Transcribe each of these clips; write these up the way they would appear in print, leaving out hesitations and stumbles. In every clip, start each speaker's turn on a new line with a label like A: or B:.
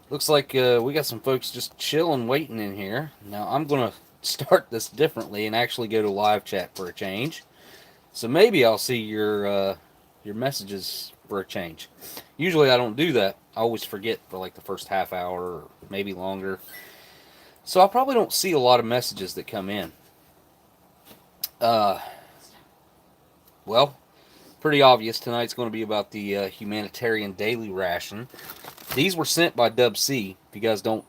A: Looks like we got some folks just chilling, waiting in here. Now I'm gonna start this differently and actually go to live chat for a change. So maybe I'll see your messages for a change. Usually I don't do that. I always forget for like the first half hour or maybe longer. So I probably don't see a lot of messages that come in. Uh, well, pretty obvious tonight's going to be about the humanitarian daily ration. These were sent by Dub C. If you guys don't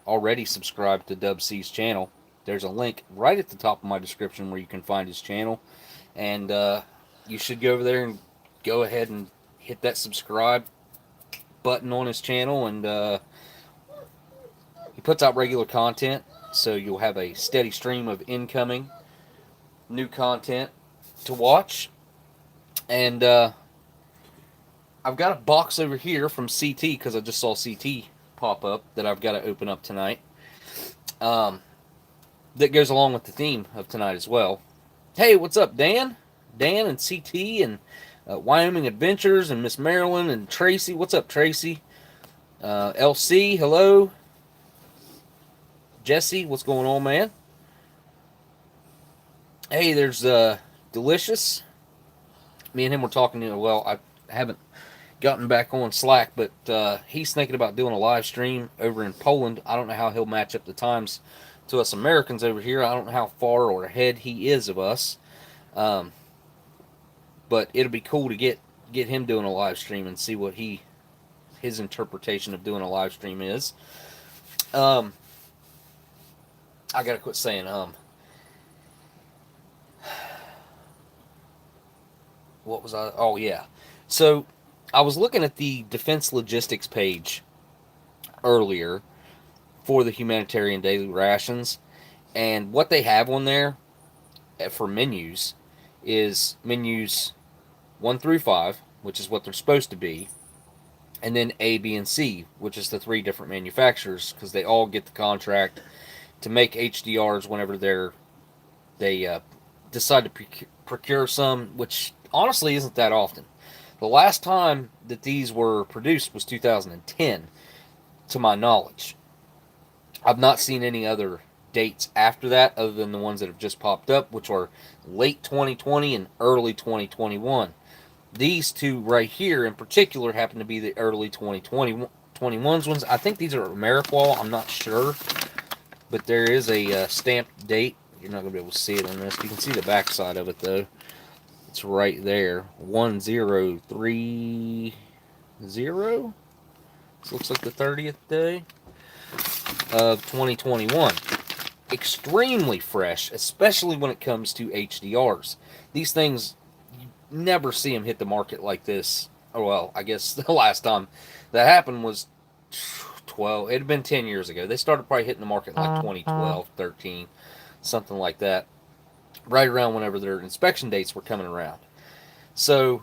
A: already subscribe to Dub C's channel, there's a link right at the top of my description where you can find his channel. And you should go over there and go ahead and hit that subscribe button on his channel. And he puts out regular content, so you'll have a steady stream of incoming new content to watch. And I've got a box over here from CT because I just saw CT pop up that I've got to open up tonight. That goes along with the theme of tonight as well. Hey, what's up, Dan? Dan and CT and Wyoming Adventures and Miss Marilyn and Tracy. What's up, Tracy? LC, hello. Jesse, what's going on, man? Hey, there's Delicious. Me and him were talking. Well, I haven't gotten back on Slack, but he's thinking about doing a live stream over in Poland. I don't know how he'll match up the times to us Americans over here. I don't know how far or ahead he is of us, but it'll be cool to get him doing a live stream and see what his interpretation of doing a live stream is. I gotta quit saying What was I? Oh yeah. So I was looking at the Defense Logistics page earlier for the Humanitarian Daily Rations, and what they have on there for menus is menus 1 through 5, which is what they're supposed to be, and then A, B, and C, which is the 3 different manufacturers, because they all get the contract to make HDRs whenever they decide to procure some, which honestly isn't that often. The last time that these were produced was 2010, to my knowledge. I've not seen any other dates after that other than the ones that have just popped up, which are late 2020 and early 2021. These two right here in particular happen to be the early 2021's ones. I think these are Ameriqual. I'm not sure. But there is a stamped date. You're not going to be able to see it on this. You can see the back side of it, though. It's right there. 1030. This looks like the 30th day of 2021. Extremely fresh, especially when it comes to HDRs. These things, you never see them hit the market like this. Oh, well, I guess the last time that happened was 12. It had been 10 years ago. They started probably hitting the market like 2012, 13, something like that. Right around whenever their inspection dates were coming around. So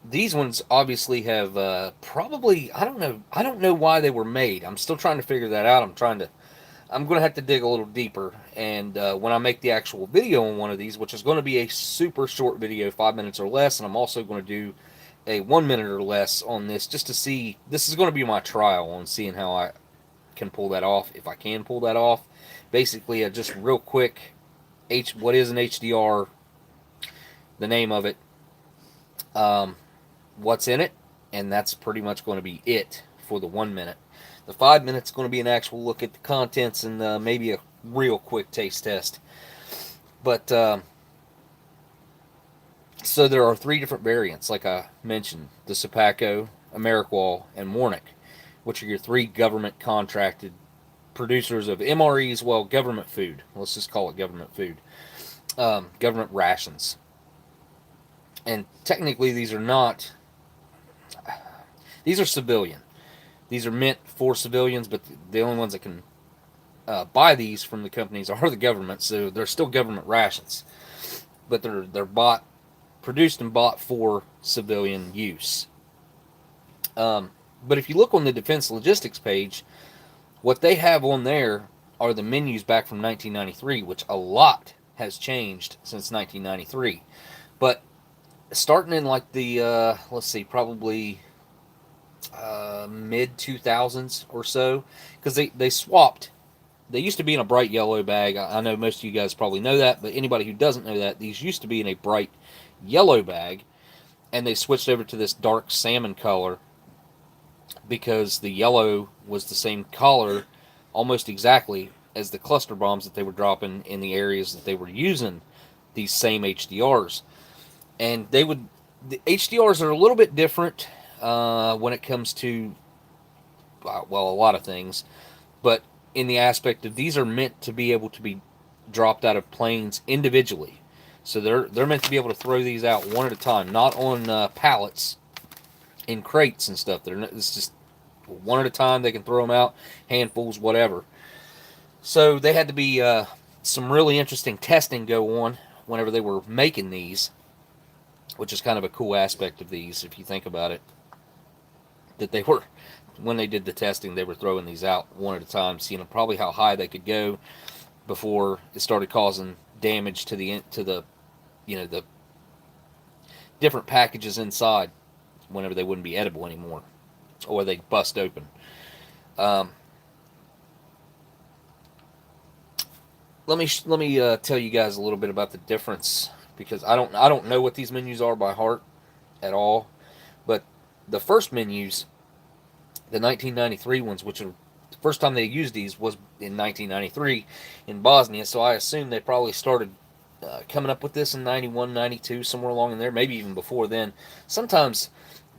A: these ones obviously have probably, I don't know why they were made. I'm still trying to figure that out. I'm going to have to dig a little deeper, and when I make the actual video on one of these, which is going to be a super short video, 5 minutes or less, and I'm also going to do a 1 minute or less on this, just to see. This is going to be my trial on seeing how I can pull that off, if I can pull that off. Basically, just real quick, what is an HDR, the name of it, what's in it, and that's pretty much going to be it for the 1 minute. The 5 minutes is going to be an actual look at the contents and maybe a real quick taste test. But so there are 3 different variants, like I mentioned: the Sapaco, Ameriqual, and Warnick, which are your 3 government contracted producers of MREs. Well, government food. Let's just call it government food. Government rations. And technically, these are not. These are civilian. These are meant for civilians, but the only ones that can buy these from the companies are the government, so they're still government rations. But they're produced and bought for civilian use. But if you look on the Defense Logistics page, what they have on there are the menus back from 1993, which a lot has changed since 1993. But starting in like the, let's see, probably mid 2000s or so, because they swapped. They used to be in a bright yellow bag. I know most of you guys probably know that, but anybody who doesn't know that, these used to be in a bright yellow bag, and they switched over to this dark salmon color because the yellow was the same color almost exactly as the cluster bombs that they were dropping in the areas that they were using these same HDRs. And the HDRs are a little bit different when it comes to, well, a lot of things, but in the aspect of these are meant to be able to be dropped out of planes individually. So they're meant to be able to throw these out one at a time, not on pallets in crates and stuff. It's just one at a time. They can throw them out, handfuls, whatever. So they had to be some really interesting testing go on whenever they were making these, which is kind of a cool aspect of these if you think about it. That they were, when they did the testing, they were throwing these out one at a time, seeing probably how high they could go before it started causing damage to the the different packages inside whenever they wouldn't be edible anymore or they bust open. Um, let me tell you guys a little bit about the difference because I don't know what these menus are by heart at all, but the first menus, the 1993 ones, which are the first time they used these was in 1993 in Bosnia, so I assume they probably started coming up with this in 91, 92, somewhere along in there, maybe even before then. Sometimes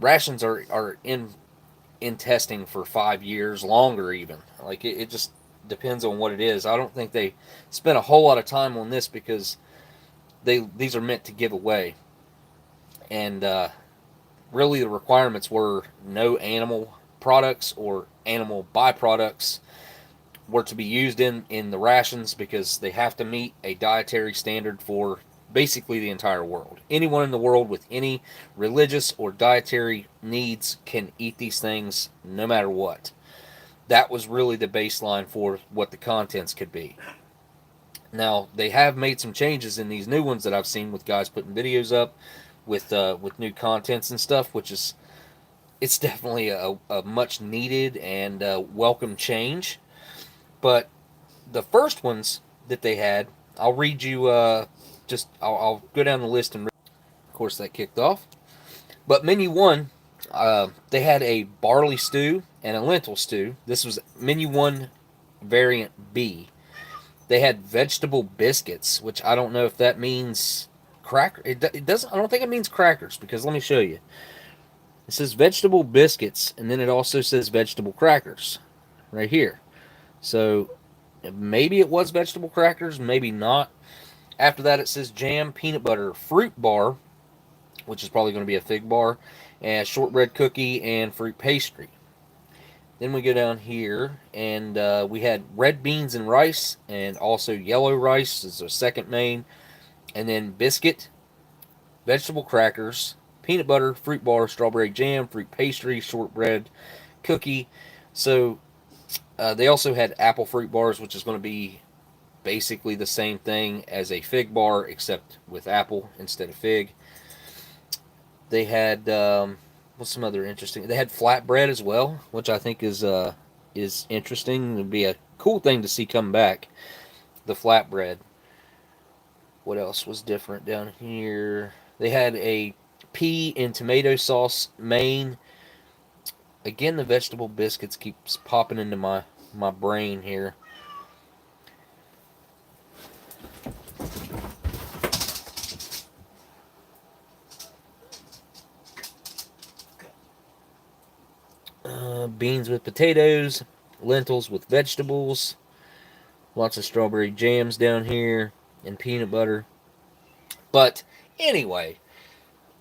A: rations are in testing for 5 years, longer even. Like it just depends on what it is. I don't think they spent a whole lot of time on this because these are meant to give away, and really the requirements were no animal products or animal byproducts were to be used in the rations because they have to meet a dietary standard for basically the entire world. Anyone in the world with any religious or dietary needs can eat these things no matter what. That was really the baseline for what the contents could be. Now, they have made some changes in these new ones that I've seen with guys putting videos up with new contents and stuff, which is it's definitely a much needed and welcome change. But the first ones that they had, I'll read you. I'll go down the list and read. Of course that kicked off. But menu one, they had a barley stew and a lentil stew. This was menu one, variant B. They had vegetable biscuits, which I don't know if that means cracker. It doesn't. I don't think it means crackers because let me show you. It says vegetable biscuits, and then it also says vegetable crackers, right here. So maybe it was vegetable crackers, maybe not. After that, it says jam, peanut butter, fruit bar, which is probably going to be a fig bar, and shortbread cookie and fruit pastry. Then we go down here, and we had red beans and rice, and also yellow rice is our second main, and then biscuit, vegetable crackers, peanut butter, fruit bar, strawberry jam, fruit pastry, shortbread cookie. So they also had apple fruit bars, which is going to be basically the same thing as a fig bar, except with apple instead of fig. They had what's some other interesting? They had flatbread as well, which I think is interesting. It would be a cool thing to see come back. The flatbread. What else was different down here? They had a pea and tomato sauce main. Again, the vegetable biscuits keeps popping into my brain here. Beans with potatoes, lentils with vegetables, lots of strawberry jams down here, and peanut butter. But anyway,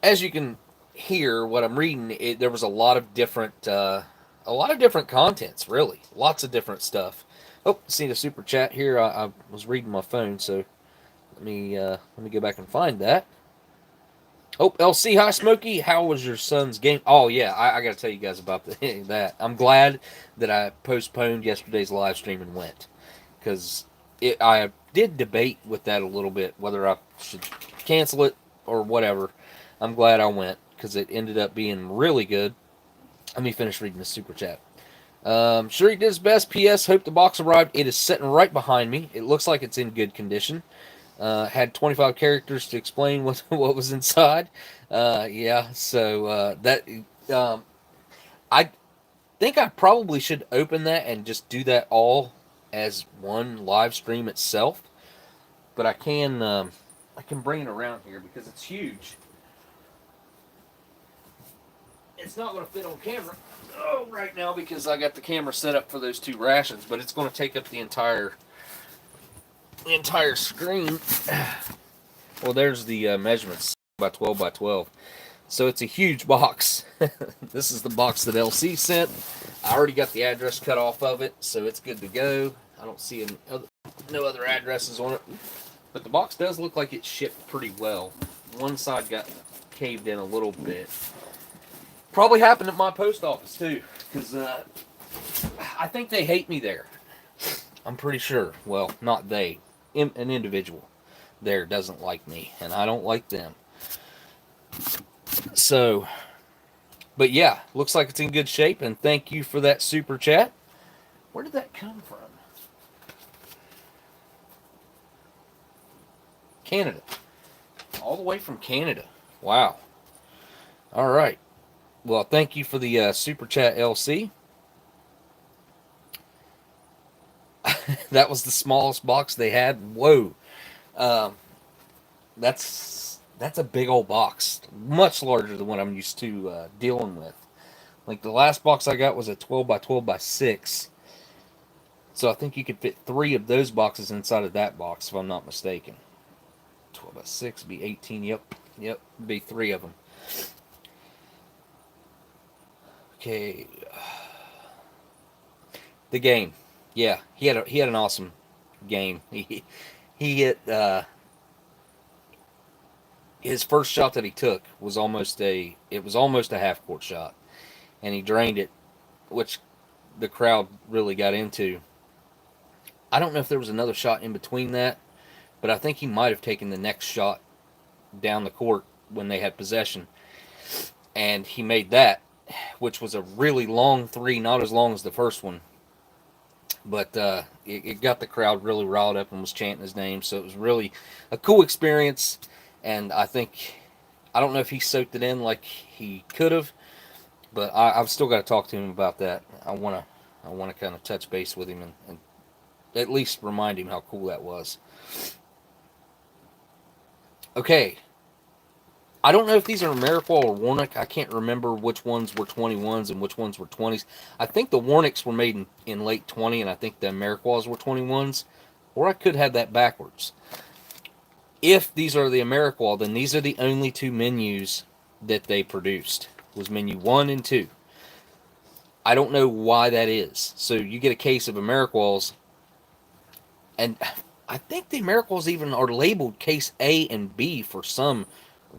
A: as you can hear, what I'm reading, there was a lot of different contents. Really, lots of different stuff. Oh, see the super chat here. I was reading my phone, so let me go back and find that. Oh, LC, hi Smokey. How was your son's game? Oh yeah, I got to tell you guys about that. I'm glad that I postponed yesterday's live stream and went because I did debate with that a little bit whether I should cancel it or whatever. I'm glad I went because it ended up being really good. Let me finish reading this super chat. Sure he did his best. P.S. Hope the box arrived. It is sitting right behind me. It looks like it's in good condition. Had 25 characters to explain what was inside. Yeah, so I think I probably should open that and just do that all as one live stream itself. But I can bring it around here because it's huge. It's not going to fit on camera right now because I got the camera set up for those 2 rations, but it's going to take up the entire screen. Well, there's the measurements by 12 by 12. So it's a huge box. This is the box that LC sent. I already got the address cut off of it, so it's good to go. I don't see no other addresses on it. But the box does look like it shipped pretty well. One side got caved in a little bit. Probably happened at my post office too, because I think they hate me there. I'm pretty sure. Well, not they. An individual there doesn't like me, and I don't like them. So, but yeah, looks like it's in good shape, and thank you for that super chat. Where did that come from? Canada. All the way from Canada. Wow. All right. Well, thank you for the super chat, LC. That was the smallest box they had. Whoa. That's a big old box. Much larger than what I'm used to dealing with. Like the last box I got was a 12 by 12 by 6. So I think you could fit 3 of those boxes inside of that box, if I'm not mistaken. 12 by 6 would be 18. Yep. Be 3 of them. Okay. The game. Yeah, he had an awesome game. He hit his first shot that he took was almost a half court shot, and he drained it, which the crowd really got into. I don't know if there was another shot in between that, but I think he might have taken the next shot down the court when they had possession, and he made that, which was a really long 3, not as long as the first one. But it got the crowd really riled up and was chanting his name. So it was really a cool experience. And I don't know if he soaked it in like he could have, but I've still got to talk to him about that. I want to kind of touch base with him and at least remind him how cool that was. Okay. I don't know if these are Ameriqual or Warnick. I can't remember which ones were 21s and which ones were 20s. I think the Warnicks were made in late 20, and I think the Ameriquals were 21s. Or I could have that backwards. If these are the Ameriqual, then these are the only 2 menus that they produced. Was menu 1 and 2. I don't know why that is. So you get a case of Ameriquals, and I think the Ameriquals even are labeled case A and B for some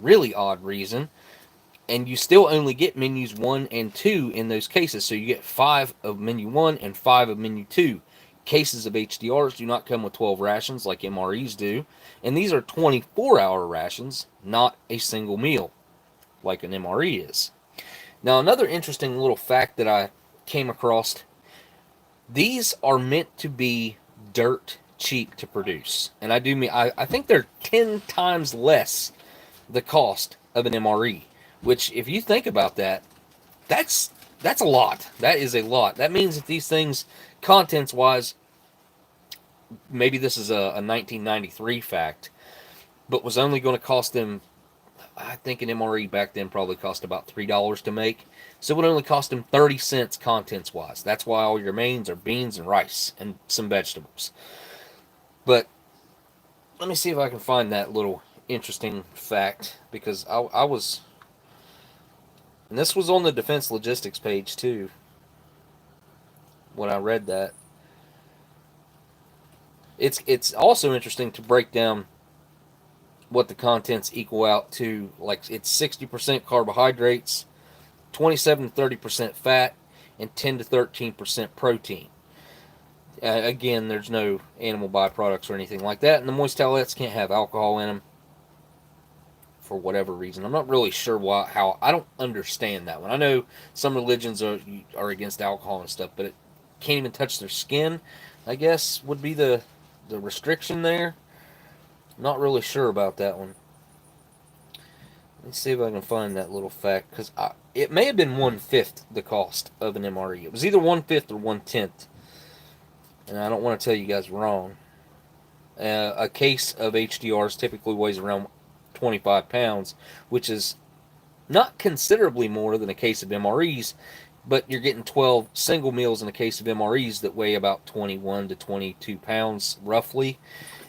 A: really odd reason, and you still only get menus 1 and 2 in those cases, so you get 5 of menu 1 and 5 of menu 2. Cases of HDRs do not come with 12 rations like MREs do, and these are 24-hour rations, not a single meal like an MRE is. Now, another interesting little fact that I came across, these are meant to be dirt cheap to produce, and I think they're 10 times less the cost of an MRE, which, if you think about that, that's a lot. That is a lot. That means that these things, contents-wise, maybe this is a 1993 fact, but was only going to cost them, I think an MRE back then probably cost about $3 to make, so it would only cost them 30 cents contents-wise. That's why all your mains are beans and rice and some vegetables. But let me see if I can find that little interesting fact, because I was, and this was on the Defense Logistics page too when I read that. It's also interesting to break down what the contents equal out to. Like, it's 60% carbohydrates, 27 to 30% fat, and 10 to 13% protein. Again, there's no animal byproducts or anything like that, and the moist towelettes can't have alcohol in them. for whatever reason. I'm not really sure why. How I don't understand that one. I know some religions are against alcohol and stuff, but it can't even touch their skin. I guess would be the restriction there. Not really sure about that one. Let's see if I can find that little fact, because it may have been 1/5 the cost of an MRE. It was either 1/5 or 1/10, and I don't want to tell you guys wrong. A case of HDRs typically weighs around 25 pounds, which is not considerably more than a case of MREs, but you're getting 12 single meals in a case of MREs that weigh about 21 to 22 pounds roughly,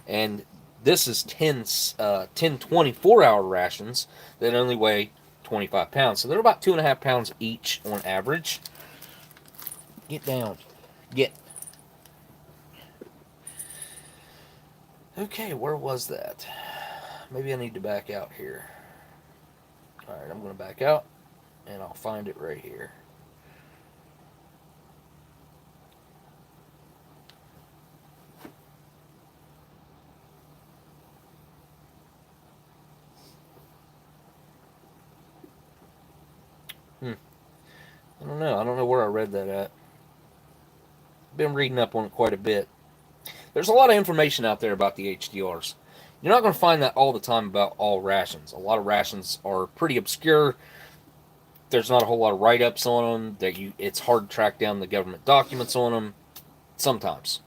A: and this is 10 24-hour rations that only weigh 25 pounds. So they're about 2.5 pounds each on average. Get down. Get. Okay, where was that? Maybe I need to back out here. Alright, I'm going to back out, and I'll find it right here. I don't know. I don't know where I read that at. Been reading up on it quite a bit. There's a lot of information out there about the HDRs. You're not going to find that all the time about all rations. A lot of rations are pretty obscure. There's not a whole lot of write-ups on them. It's hard to track down the government documents on them. Sometimes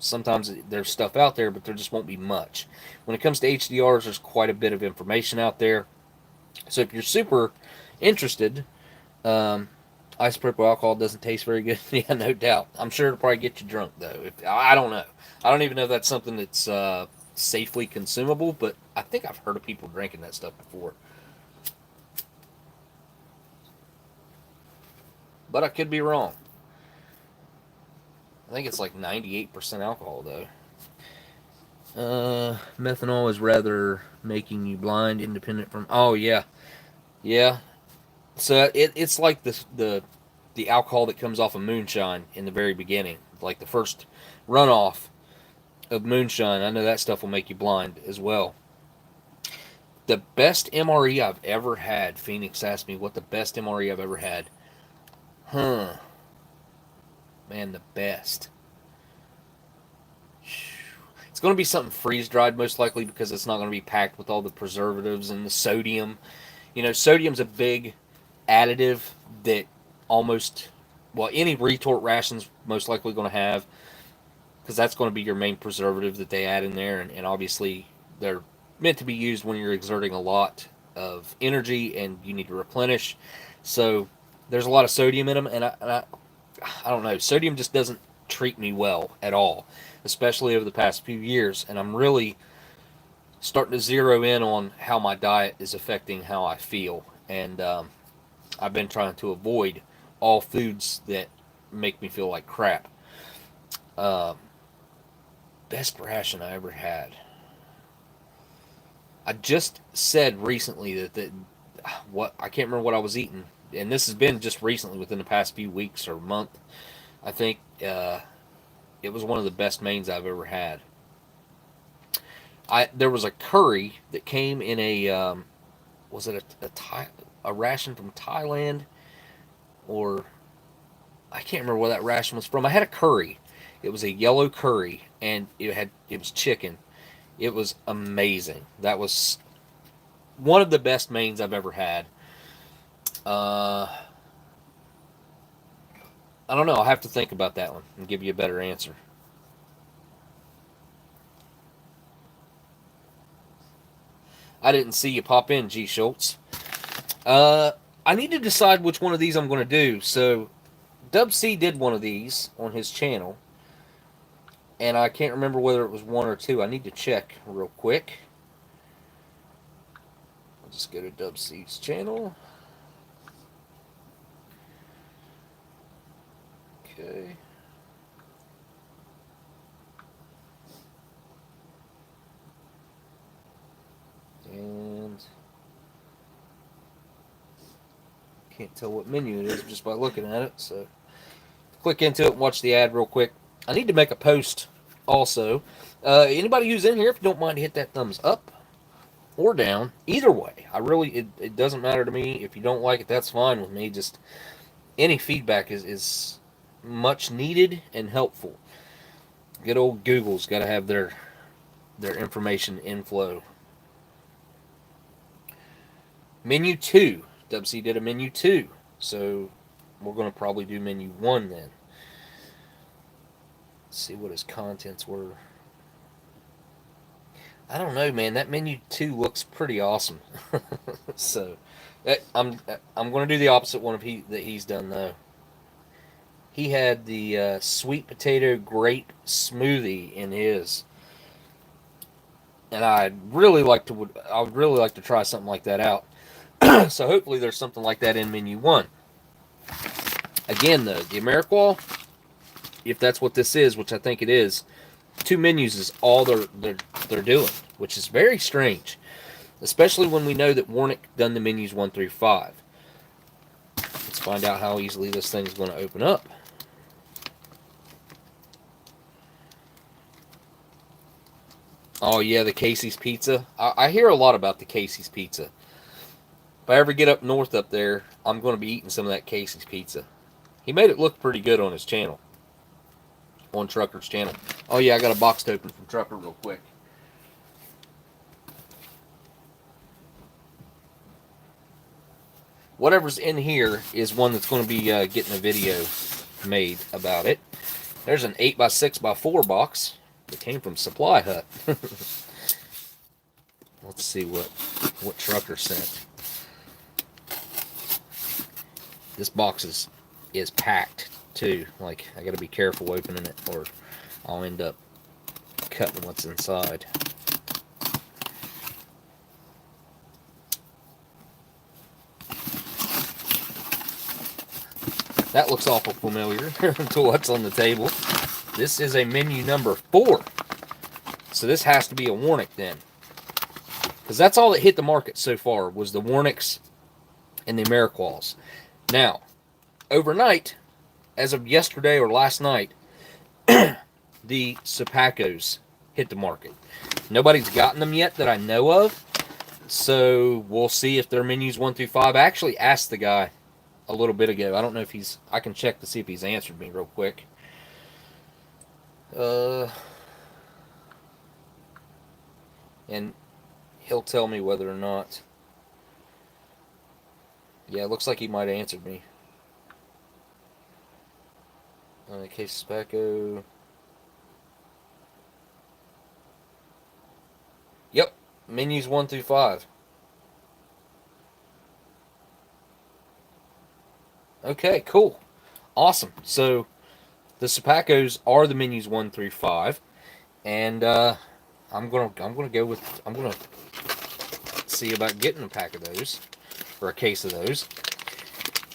A: there's stuff out there, but there just won't be much. When it comes to HDRs, there's quite a bit of information out there. So if you're super interested, isopropyl alcohol doesn't taste very good. Yeah, no doubt. I'm sure it'll probably get you drunk, though. I don't know. I don't even know if that's something that's safely consumable, but I think I've heard of people drinking that stuff before. But I could be wrong. I think it's like 98% alcohol, though. Methanol is rather making you blind, independent from... Oh, yeah. Yeah. So it's like the alcohol that comes off of moonshine in the very beginning. Like the first runoff of moonshine. I know that stuff will make you blind as well. The best MRE I've ever had, Phoenix asked me what the best MRE I've ever had. Man, the best. It's going to be something freeze-dried most likely, because it's not going to be packed with all the preservatives and the sodium. You know, sodium's a big additive that any retort ration's most likely going to have, because that's going to be your main preservative that they add in there, and obviously they're meant to be used when you're exerting a lot of energy and you need to replenish. So there's a lot of sodium in them, and I don't know, sodium just doesn't treat me well at all, especially over the past few years, and I'm really starting to zero in on how my diet is affecting how I feel, and I've been trying to avoid all foods that make me feel like crap. Best ration I ever had. I just said recently that I can't remember what I was eating, and this has been just recently within the past few weeks or month. I think it was one of the best mains I've ever had. There was a curry that came in a was it a ration from Thailand, or I can't remember where that ration was from. I had a curry. It was a yellow curry, and it was chicken. It was amazing. That was one of the best mains I've ever had. I don't know. I'll have to think about that one and give you a better answer. I didn't see you pop in, G. Schultz. I need to decide which one of these I'm going to do. So, Dub C did one of these on his channel, and I can't remember whether it was one or two. I need to check real quick. I'll just go to Dub C's channel. Okay. And can't tell what menu it is just by looking at it, so click into it and watch the ad real quick. I need to make a post also. Anybody who's in here, if you don't mind, hit that thumbs up or down. Either way, it doesn't matter to me. If you don't like it, that's fine with me. Just any feedback is much needed and helpful. Good old Google's got to have their information inflow. Menu 2. WC did a menu 2. So we're going to probably do menu 1 then. Let's see what his contents were. I don't know, man. That menu 2 looks pretty awesome. So I'm going to do the opposite one that he's done though. He had the sweet potato grape smoothie in his, and I would really like to try something like that out. So hopefully there's something like that in menu 1. Again, though, the AmeriQual, if that's what this is, which I think it is, 2 menus is all they're doing, which is very strange, especially when we know that Warnick done the menus 1 through 5. Let's find out how easily this thing's going to open up. Oh yeah, the Casey's Pizza. I hear a lot about the Casey's Pizza. If I ever get up north up there, I'm going to be eating some of that Casey's Pizza. He made it look pretty good on his channel. On Trucker's channel. Oh yeah, I got a box to open from Trucker real quick. Whatever's in here is one that's going to be getting a video made about it. There's an 8x6x4 box that came from Supply Hut. Let's see what Trucker sent. This box is packed too. Like, I got to be careful opening it, or I'll end up cutting what's inside. That looks awful familiar to what's on the table. This is a menu number 4. So this has to be a Warnick then. Because that's all that hit the market so far was the Warnicks and the AmeriQuals. Now, overnight, as of yesterday or last night, the Supacos hit the market. Nobody's gotten them yet that I know of. So we'll see if their menus 1 through 5. I actually asked the guy a little bit ago. I don't know if I can check to see if he's answered me real quick. And he'll tell me whether or not. Yeah, it looks like he might have answered me. Case Spaco. Yep, menus 1 through 5. Okay, cool. Awesome. So the Supacos are the menus 1 through 5. And I'm gonna see about getting a pack of those, or a case of those.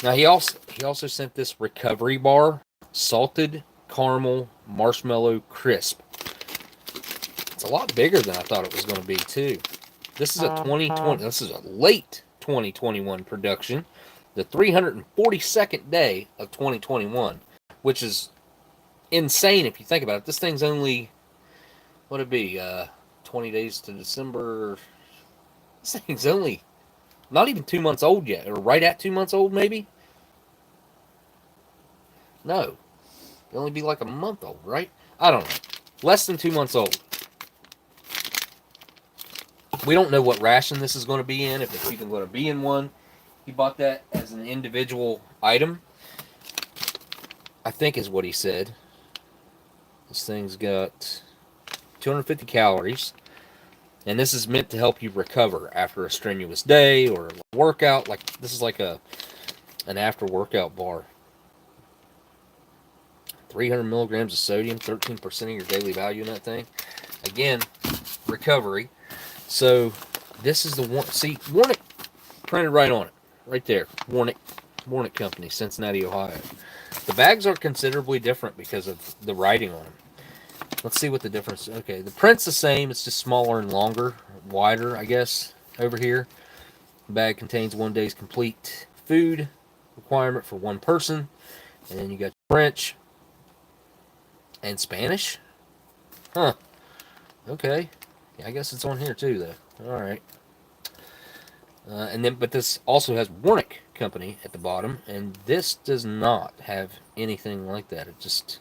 A: Now he also sent this recovery bar, salted caramel marshmallow crisp. It's a lot bigger than I thought it was going to be too. This is a 2020. This is a late 2021 production, the 342nd day of 2021, which is insane if you think about it. This thing's only, what would it be, 20 days to December. This thing's only not even 2 months old yet, or right at 2 months old, maybe. No, it'll only be like a month old, right? I don't know. Less than 2 months old. We don't know what ration this is going to be in, if it's even going to be in one. He bought that as an individual item, I think is what he said. This thing's got 250 calories, and this is meant to help you recover after a strenuous day or a workout. Like, this is like an after workout bar. 300 milligrams of sodium, 13% of your daily value in that thing. Again, recovery. So this is the one. See, Warnick printed right on it, right there. Warnick Company, Cincinnati, Ohio. The bags are considerably different because of the writing on them. Let's see what the difference is. Okay, the print's the same. It's just smaller and longer, wider, I guess, over here. The bag contains 1 day's complete food requirement for one person. And then you got French and Spanish. Huh. Okay. Yeah, I guess it's on here too, though. All right. But this also has Warnick Company at the bottom, and this does not have anything like that. It just,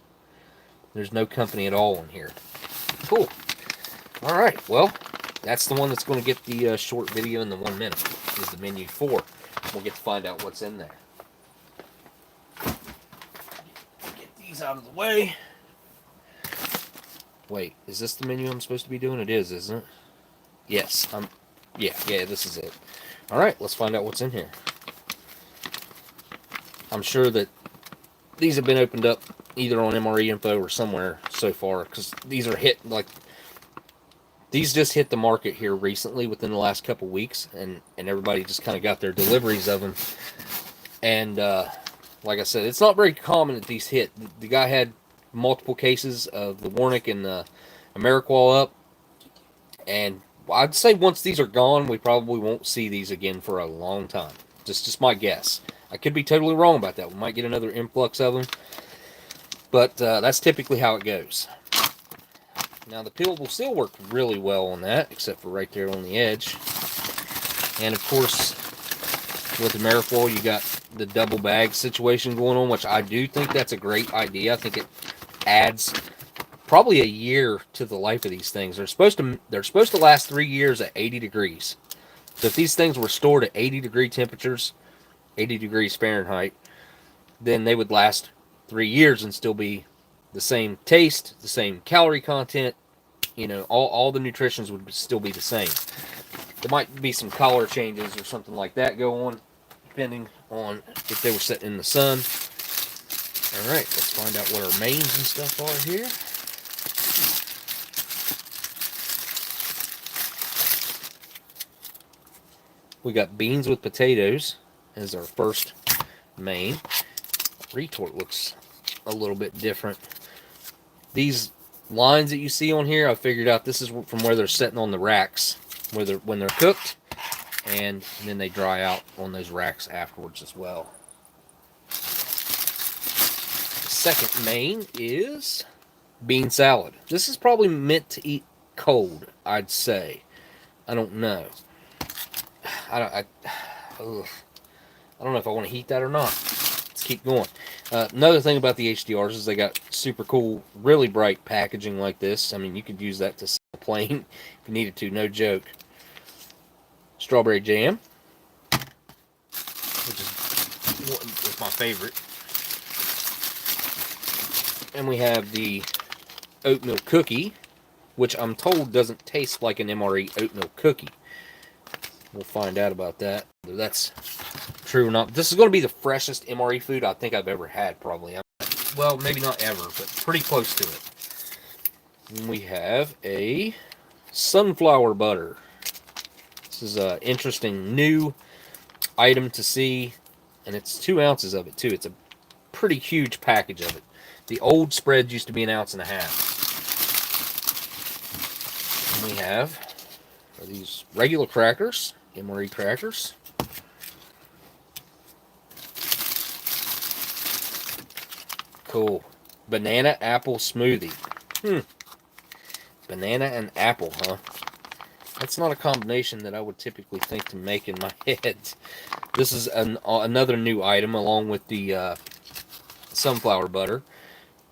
A: there's no company at all in here. Cool. All right, well, that's the one that's going to get the short video in the 1 minute, is the menu 4. We'll get to find out what's in there. Get these out of the way. Wait, is this the menu I'm supposed to be doing? It is, isn't it? Yes, yeah, this is it. All right, let's find out what's in here. I'm sure that these have been opened up either on MRE info or somewhere so far, because these are these just hit the market here recently within the last couple weeks, and everybody just kind of got their deliveries of them. And like I said, it's not very common that these hit. The guy had multiple cases of the Warnick and the Ameriqual up, and I'd say once these are gone, we probably won't see these again for a long time. Just my guess. I could be totally wrong about that. We might get another influx of them, but that's typically how it goes. Now, the peelable seal worked really well on that, except for right there on the edge. And, of course, with Ameriqual, you got the double bag situation going on, which I do think that's a great idea. I think it adds probably a year to the life of these things. They're supposed to last 3 years at 80 degrees. So if these things were stored at 80 degree temperatures, 80 degrees Fahrenheit, then they would last 3 years and still be the same taste, the same calorie content, you know, all the nutritions would still be the same. There might be some color changes or something like that go on, depending on if they were sitting in the sun. Alright, let's find out what our mains and stuff are here. We got beans with potatoes as our first main. Retort looks a little bit different. These lines that you see on here, I figured out this is from where they're sitting on the racks when they're cooked, and then they dry out on those racks afterwards as well. The second main is bean salad. This is probably meant to eat cold, I'd say. I don't know. I don't know if I want to heat that or not. Let's keep going. Another thing about the HDRs is they got super cool, really bright packaging like this. I mean, you could use that to sell a plane if you needed to, no joke. Strawberry jam, which is my favorite. And we have the oatmeal cookie, which I'm told doesn't taste like an MRE oatmeal cookie. We'll find out about that, whether that's true or not. This is going to be the freshest MRE food I think I've ever had, probably. Well, maybe not ever, but pretty close to it. And we have a sunflower butter. This is an interesting new item to see, and it's 2 ounces of it, too. It's a pretty huge package of it. The old spread used to be 1.5 ounces. And we have these regular crackers, MRE crackers. Cool. Banana apple smoothie. Banana and apple, huh? That's not a combination that I would typically think to make in my head. This is another new item along with the sunflower butter.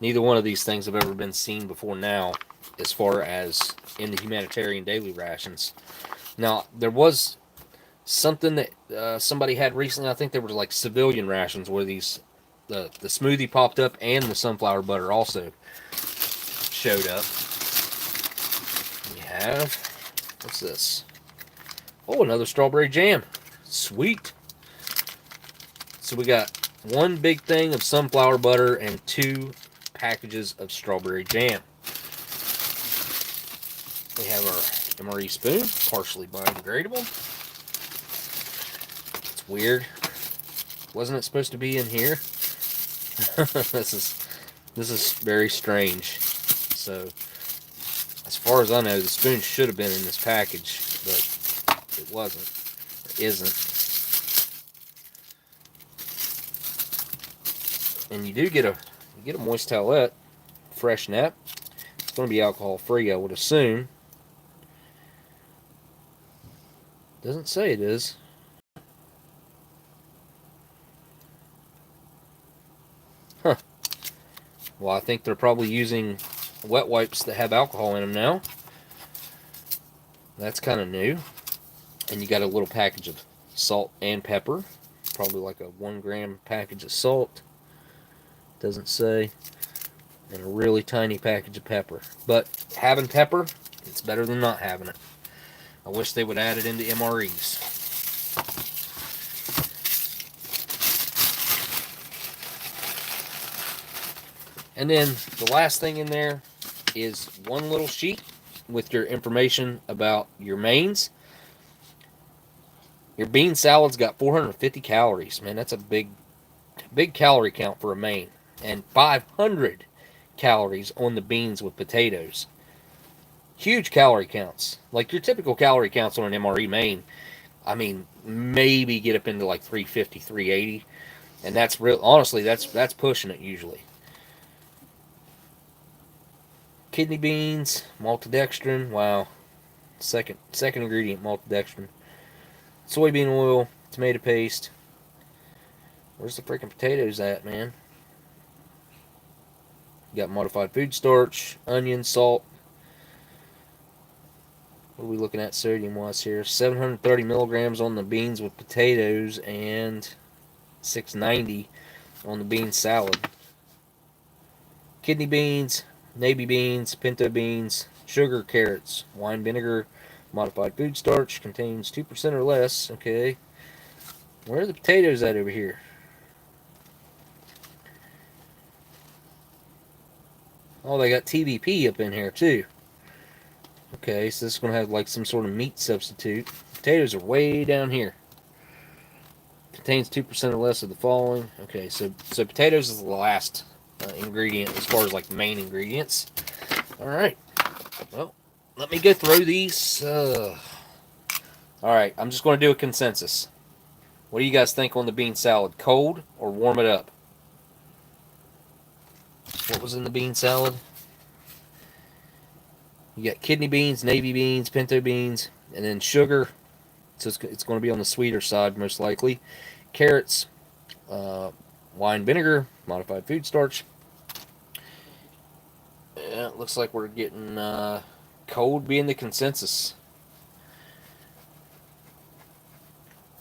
A: Neither one of these things have ever been seen before now as far as in the Humanitarian daily rations. Now, there was something that somebody had recently. I think there were like civilian rations where the smoothie popped up and the sunflower butter also showed up. We have, what's this? Oh, another strawberry jam. Sweet. So we got 1 big thing of sunflower butter and 2 packages of strawberry jam. We have our MRE spoon, partially biodegradable. It's weird. Wasn't it supposed to be in here? This is very strange. So, as far as I know, the spoon should have been in this package, but it wasn't. It isn't. And you do get a moist towelette, fresh nap. It's going to be alcohol free, I would assume. Doesn't say it is. Well, I think they're probably using wet wipes that have alcohol in them now. That's kind of new. And you got a little package of salt and pepper. Probably like a 1 gram package of salt. Doesn't say. And a really tiny package of pepper. But having pepper, it's better than not having it. I wish they would add it into MREs. And then the last thing in there is one little sheet with your information about your mains. Your bean salad's got 450 calories. Man, that's a big calorie count for a main. And 500 calories on the beans with potatoes. Huge calorie counts. Like your typical calorie counts on an MRE main, I mean, maybe get up into like 350, 380. And that's real. Honestly, that's pushing it usually. Kidney beans, maltodextrin. Wow. Second ingredient, maltodextrin. Soybean oil, tomato paste. Where's the freaking potatoes at, man? You got modified food starch, onion, salt. What are we looking at sodium-wise here? 730 milligrams on the beans with potatoes and 690 on the bean salad. Kidney beans, navy beans, pinto beans, sugar, carrots, wine vinegar, modified food starch, contains 2% or less. Okay. Where are the potatoes at over here? Oh, they got TVP up in here too. Okay, so this is going to have like some sort of meat substitute. Potatoes are way down here. Contains 2% or less of the following. Okay, so potatoes is the last ingredient as far as like main ingredients. Alright. Well, let me go through these. Alright, I'm just going to do a consensus. What do you guys think on the bean salad? Cold or warm it up? What was in the bean salad? You got kidney beans, navy beans, pinto beans, and then sugar. So it's going to be on the sweeter side most likely. Carrots, wine vinegar, modified food starch. Yeah, it looks like we're getting cold being the consensus.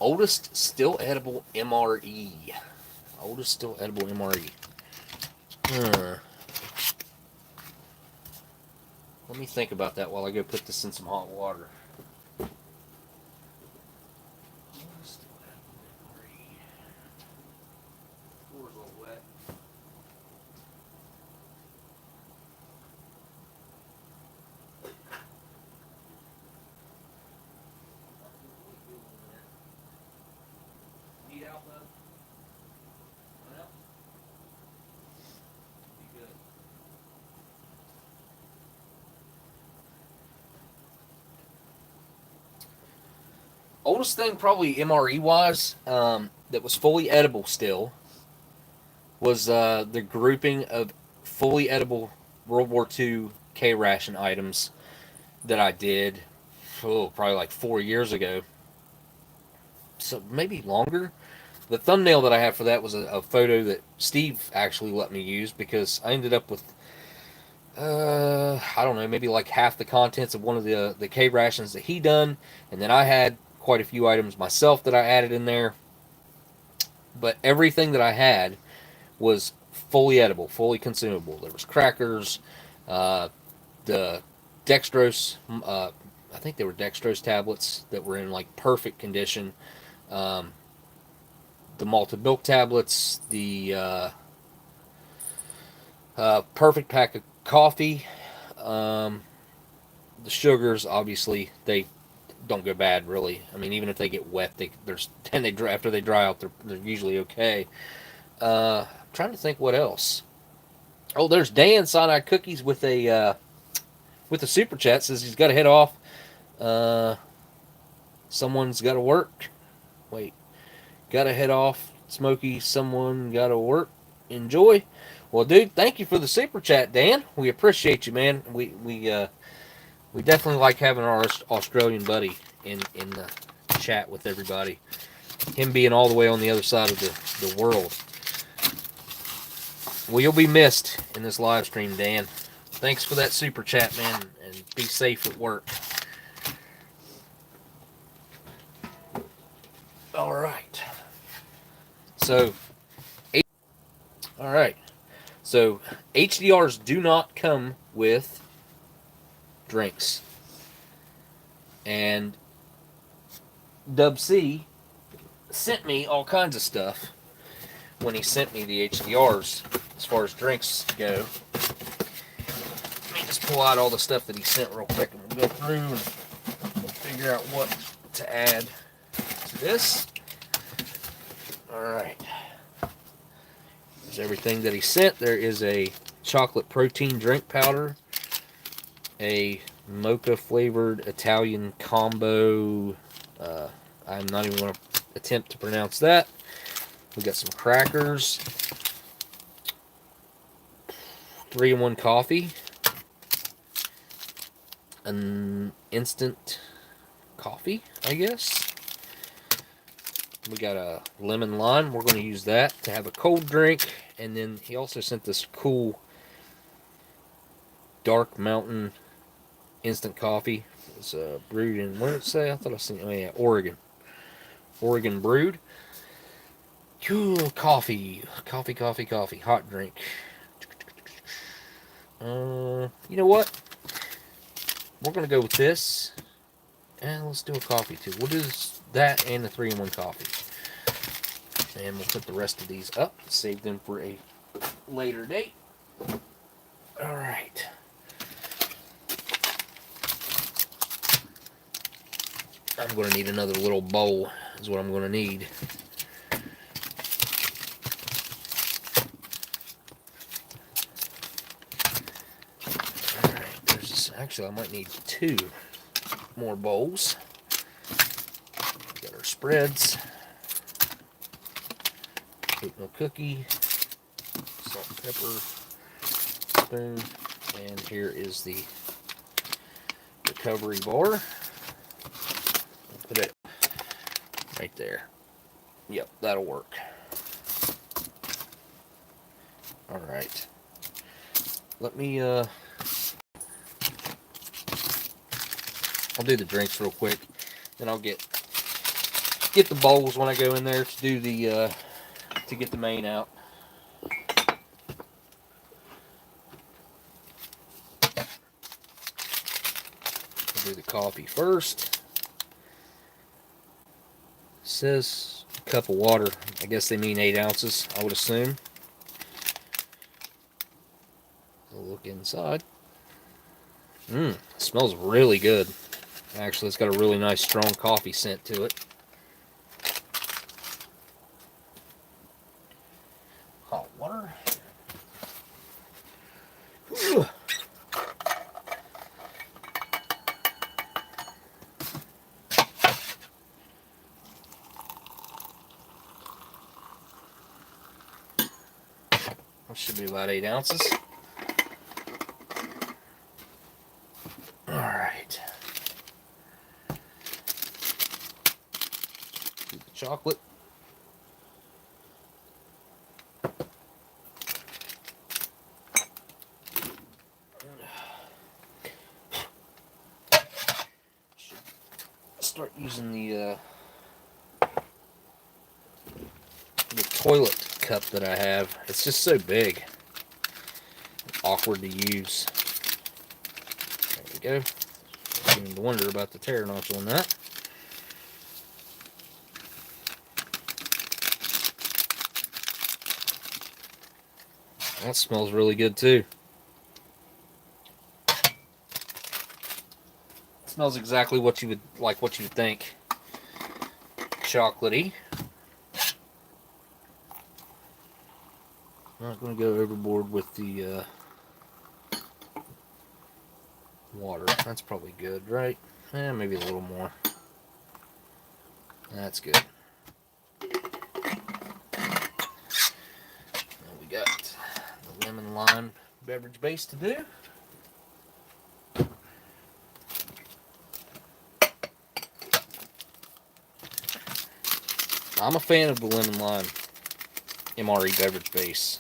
A: Oldest still edible MRE. Oldest still edible MRE. Let me think about that while I go put this in some hot water. Floor's a little wet. Need help, bud? Well, be good. Oldest thing, probably MRE wise, that was fully edible still, was the grouping of fully edible World War II K ration items that I did, probably like 4 years ago. So maybe longer. The thumbnail that I have for that was a photo that Steve actually let me use because I ended up with, I don't know, maybe like half the contents of one of the K rations that he done, and then I had quite a few items myself that I added in there. But everything that I had was fully edible, fully consumable. There was crackers, the dextrose, I think they were dextrose tablets that were in like perfect condition. The malted milk tablets, the perfect pack of coffee, the sugars. Obviously, they don't go bad really. I mean, even if they get wet, after they dry out, they're usually okay. I'm trying to think what else. Oh, there's Dan Cyanide Cookies with a super chat. Says he's got to head off. Someone's got to work. Wait, got to head off. Smokey, someone got to work. Enjoy. Well, dude, thank you for the super chat, Dan. We appreciate you, man. We definitely like having our Australian buddy in the chat with everybody. Him being all the way on the other side of the world. Well, you'll be missed in this live stream, Dan. Thanks for that super chat, man, and be safe at work. All right. So, HDRs do not come with drinks. And Dub C sent me all kinds of stuff when he sent me the HDRs as far as drinks go. Let me just pull out all the stuff that he sent real quick, and we'll go through and figure out what to add to this. Alright. There's everything that he sent. There is a chocolate protein drink powder, a mocha flavored Italian combo. I'm not even going to attempt to pronounce that. We got some crackers, 3-in-1 coffee, an instant coffee, I guess. We got a lemon lime. We're going to use that to have a cold drink. And then he also sent this cool Dark Mountain instant coffee. It's brewed in, where did it say? I thought I seen, oh yeah, Oregon brewed. Cool coffee, hot drink. You know what? We're gonna go with this, and let's do a coffee too. We'll do that and the 3-in-1 coffee, and we'll put the rest of these up, save them for a later date. All right. I'm going to need another little bowl, is what I'm going to need. Alright, there's, actually I might need 2 more bowls. Got our spreads. Oatmeal cookie, salt and pepper, spoon, and here is the recovery bar. Put it right there. Yep, that'll work. Alright. Let me, I'll do the drinks real quick. Then I'll get the bowls when I go in there to do the, to get the main out. I'll do the coffee first. Says a cup of water. I guess they mean 8 ounces, I would assume. We'll look inside. Smells really good. Actually, it's got a really nice strong coffee scent to it. Hot water. Ugh. That should be about 8 ounces. Alright. Do the chocolate. Start using the toilet cup that I have. It's just so big. Awkward to use. There we go. Beginning to wonder about the tear notch on that. That smells really good too. It smells exactly what you would like, what you would think. Chocolatey. I'm not going to go overboard with the water. That's probably good, right? Maybe a little more. That's good. Now we got the lemon lime beverage base to do. I'm a fan of the lemon lime MRE beverage base.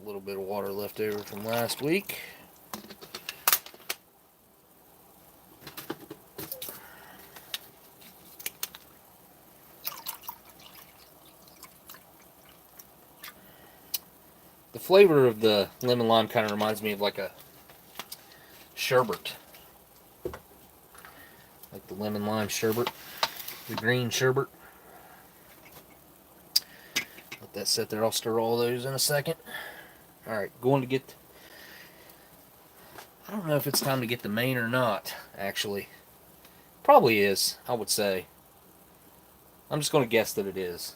A: a little bit of water left over from last week. The flavor of the lemon lime kind of reminds me of like a sherbet. Like the lemon lime sherbet, the green sherbet. Let that sit there. I'll stir all those in a second. Alright, going to get... I don't know if it's time to get the main or not, actually. Probably is, I would say. I'm just going to guess that it is.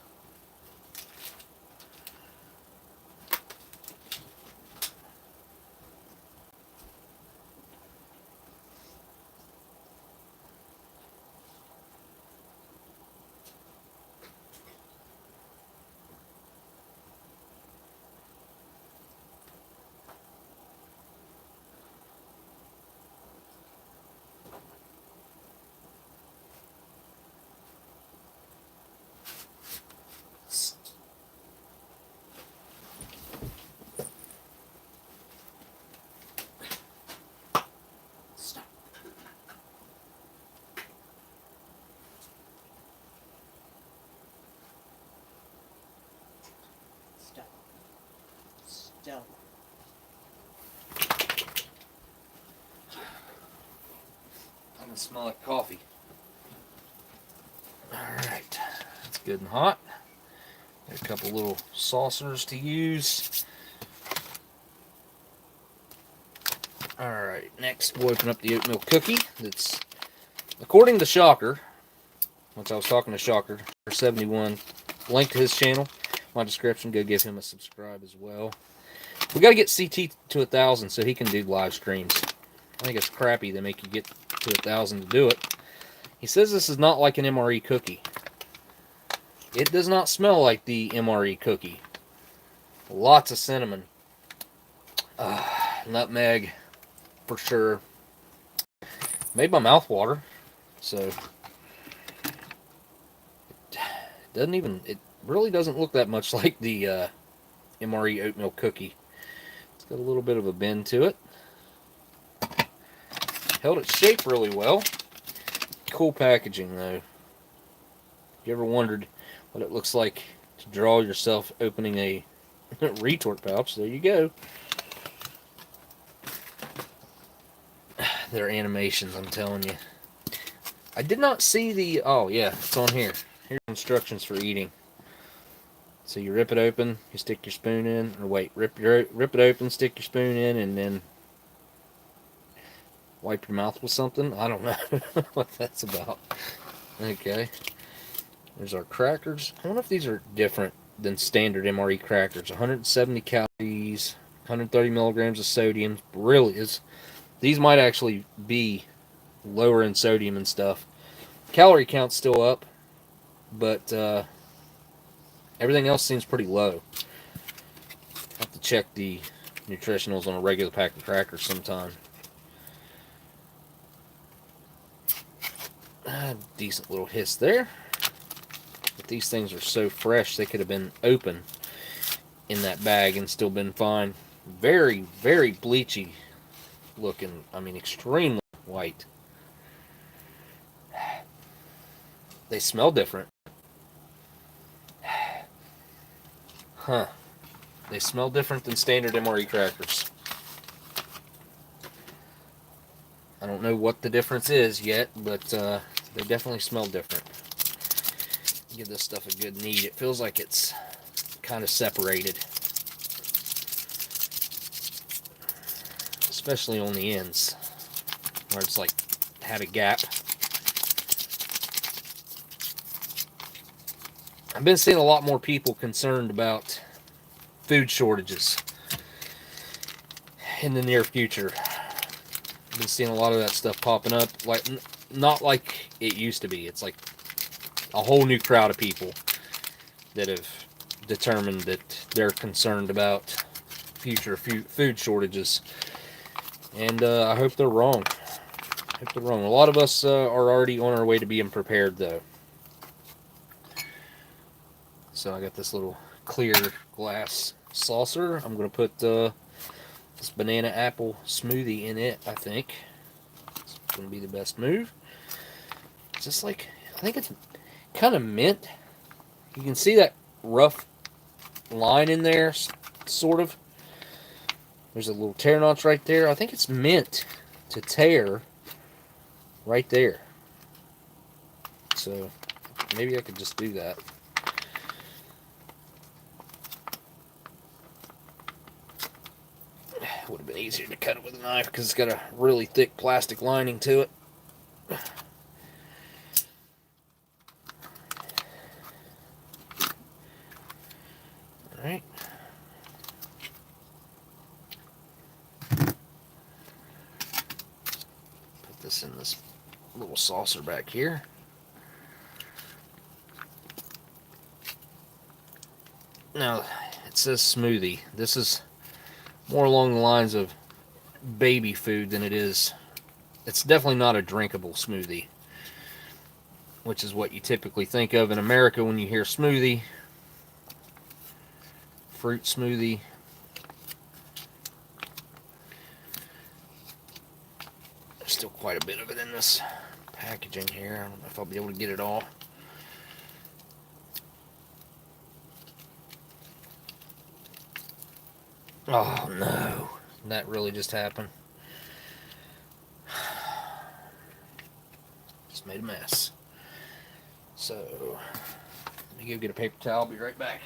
A: I can smell like coffee. Alright, that's good and hot. Got a couple little saucers to use. Alright, next we'll open up the oatmeal cookie. That's, according to Shocker, once I was talking to Shocker, 71, link to his channel, my description, go give him a subscribe as well. We got to get CT to 1,000 so he can do live streams. I think it's crappy they make you get to 1,000 to do it. He says this is not like an MRE cookie. It does not smell like the MRE cookie. Lots of cinnamon. Nutmeg, for sure. Made my mouth water. So, it really doesn't look that much like the MRE oatmeal cookie. It's got a little bit of a bend to it. Held its shape really well. Cool packaging though. If you ever wondered what it looks like to draw yourself opening a retort pouch, there you go. They're animations, I'm telling you. I did not see the... Oh yeah, it's on here. Here's instructions for eating. So you rip it open, you stick your spoon in, or wait, rip it open, stick your spoon in, and then wipe your mouth with something. I don't know what that's about. Okay. There's our crackers. I wonder if these are different than standard MRE crackers. 170 calories, 130 milligrams of sodium. Really is. These might actually be lower in sodium and stuff. Calorie count's still up, but everything else seems pretty low. I have to check the nutritionals on a regular pack of crackers sometime. Decent little hiss there. But these things are so fresh, they could have been open in that bag and still been fine. Very, very bleachy looking. I mean, extremely white. They smell different. Huh. They smell different than standard MRE crackers. I don't know what the difference is yet, but they definitely smell different. Give this stuff a good knead. It feels like it's kind of separated. Especially on the ends, where it's like had a gap. I've been seeing a lot more people concerned about food shortages in the near future. I've been seeing a lot of that stuff popping up, like not like it used to be. It's like a whole new crowd of people that have determined that they're concerned about future food shortages, and I hope they're wrong. I hope they're wrong. A lot of us are already on our way to being prepared, though. So I got this little clear glass saucer. I'm going to put this banana apple smoothie in it, I think. It's going to be the best move. It's just like, I think it's kind of mint. You can see that rough line in there, sort of. There's a little tear notch right there. I think it's meant to tear right there. So maybe I could just do that. It would have been easier to cut it with a knife because it's got a really thick plastic lining to it. Alright. Put this in this little saucer back here. Now, it says smoothie. This is more along the lines of baby food than it is. It's definitely not a drinkable smoothie, which is what you typically think of in America when you hear smoothie. Fruit smoothie. There's still quite a bit of it in this packaging here. I don't know if I'll be able to get it all. Oh no, that really just happened. Just made a mess. So, let me go get a paper towel. I'll be right back.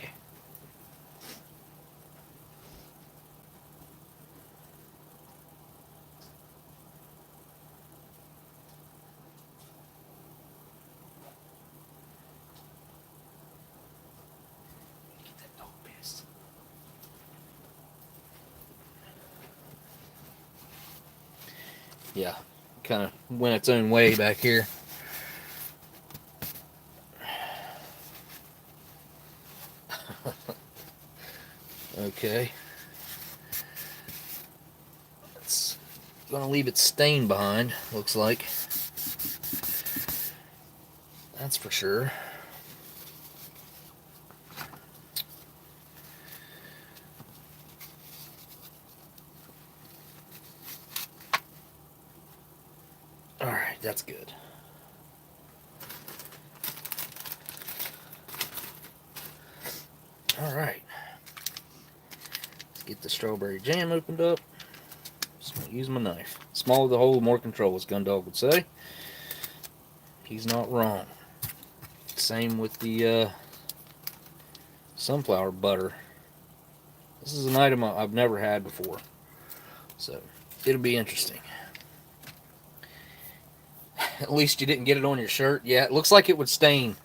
A: Yeah, kind of went its own way back here. Okay. It's going to leave its stain behind, looks like. That's for sure. Alright, that's good. Alright. Let's get the strawberry jam opened up. Just going to use my knife. Smaller the hole, more control, as Gundog would say. He's not wrong. Same with the sunflower butter. This is an item I've never had before, so it'll be interesting. At least you didn't get it on your shirt. Yeah, it looks like it would stain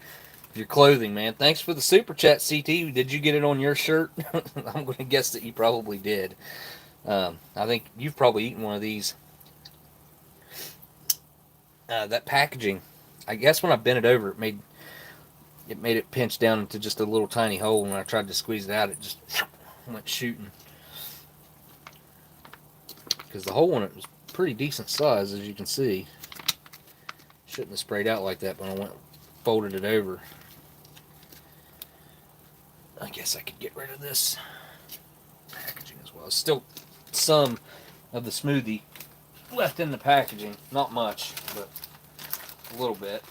A: your clothing, man. Thanks for the super chat, CT. Did you get it on your shirt? I'm going to guess that you probably did. I think you've probably eaten one of these. That packaging, I guess when I bent it over, it made it pinch down into just a little tiny hole. And when I tried to squeeze it out, it just went shooting. Because the hole in it was pretty decent size, as you can see. Shouldn't have sprayed out like that when I folded it over. I guess I could get rid of this packaging as well. Still some of the smoothie left in the packaging. Not much, but a little bit.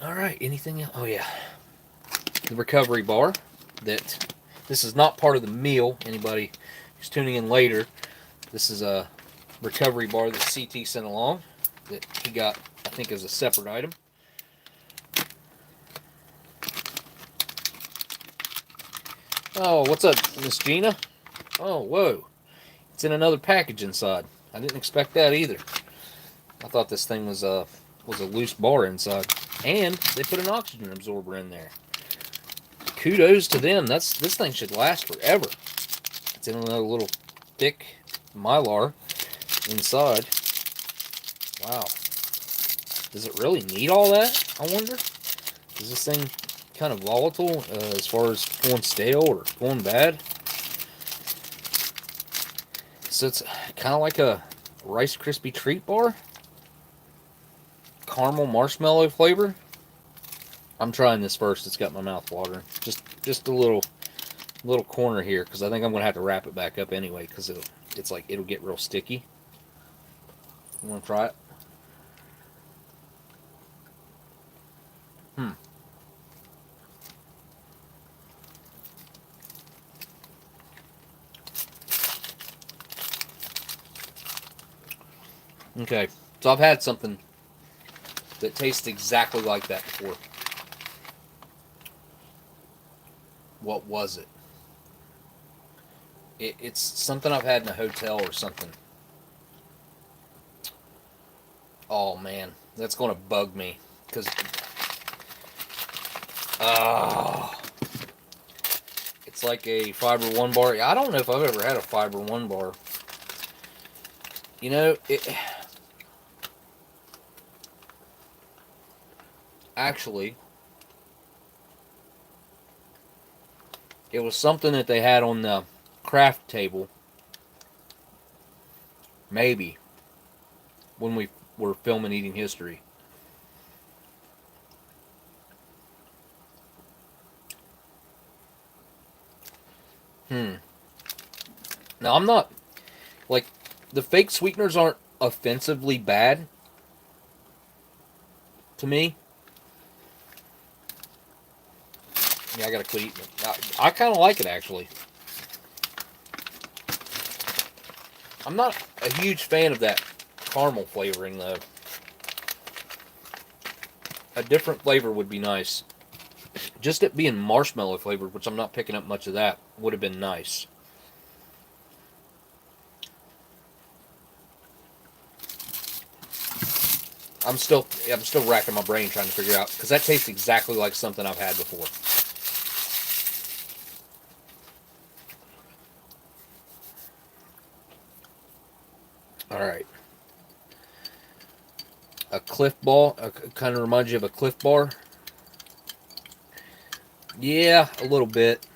A: Alright, anything else? Oh yeah. The recovery bar. This is not part of the meal. Anybody who's tuning in later, this is a recovery bar that CT sent along that he got, I think, as a separate item. Oh, what's up, Miss Gina? Oh, whoa. It's in another package inside. I didn't expect that either. I thought this thing was a loose bar inside. And they put an oxygen absorber in there. Kudos to them. This thing should last forever. It's in another little thick Mylar inside. Wow. Does it really need all that, I wonder? Is this thing kind of volatile as far as going stale or going bad? So it's kind of like a Rice Krispie treat bar. caramel marshmallow flavor. I'm trying this first. It's got my mouth watering. Just a little corner here, because I think I'm gonna have to wrap it back up anyway, because it'll get real sticky. You want to try it? Okay, so I've had something that tastes exactly like that before. What was it? It's something I've had in a hotel or something. Oh man, that's gonna bug me, because it's like a Fiber One bar. I don't know if I've ever had a Fiber One bar. You know, actually, it was something that they had on the craft table, maybe, when we were filming Eating History. Now, I'm not, like, the fake sweeteners aren't offensively bad to me. Yeah, I gotta quit eating it. I kind of like it, actually. I'm not a huge fan of that caramel flavoring, though. A different flavor would be nice. Just it being marshmallow flavored, which I'm not picking up much of that, would have been nice. I'm still racking my brain trying to figure out, because that tastes exactly like something I've had before. All right. A Cliff Bar, kind of reminds you of a Cliff Bar. Yeah, a little bit.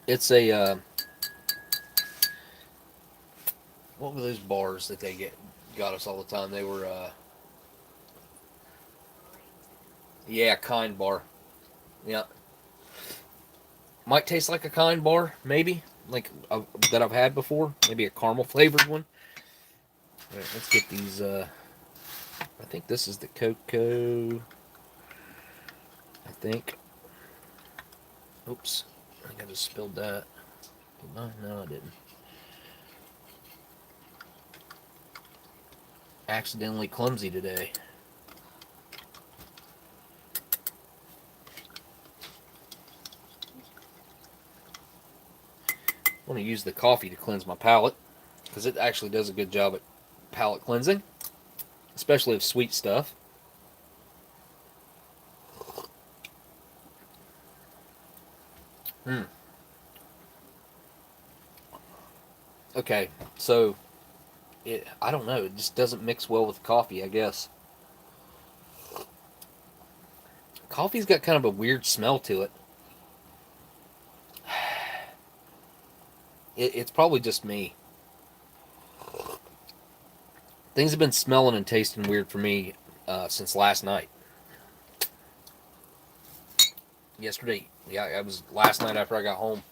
A: It's a what were those bars that they got us all the time? They were yeah, Kind Bar. Yeah, might taste like a Kind Bar, maybe, like that I've had before. Maybe a caramel flavored one. All right, let's get these. I think this is the cocoa. I think. Oops, I think I just spilled that. No, I didn't. Accidentally clumsy today. I want to use the coffee to cleanse my palate, because it actually does a good job at palate cleansing, especially of sweet stuff. Okay, so I don't know, it just doesn't mix well with coffee, I guess. Coffee's got kind of a weird smell to it. It's probably just me. Things have been smelling and tasting weird for me since last night. Yesterday, yeah, it was last night after I got home.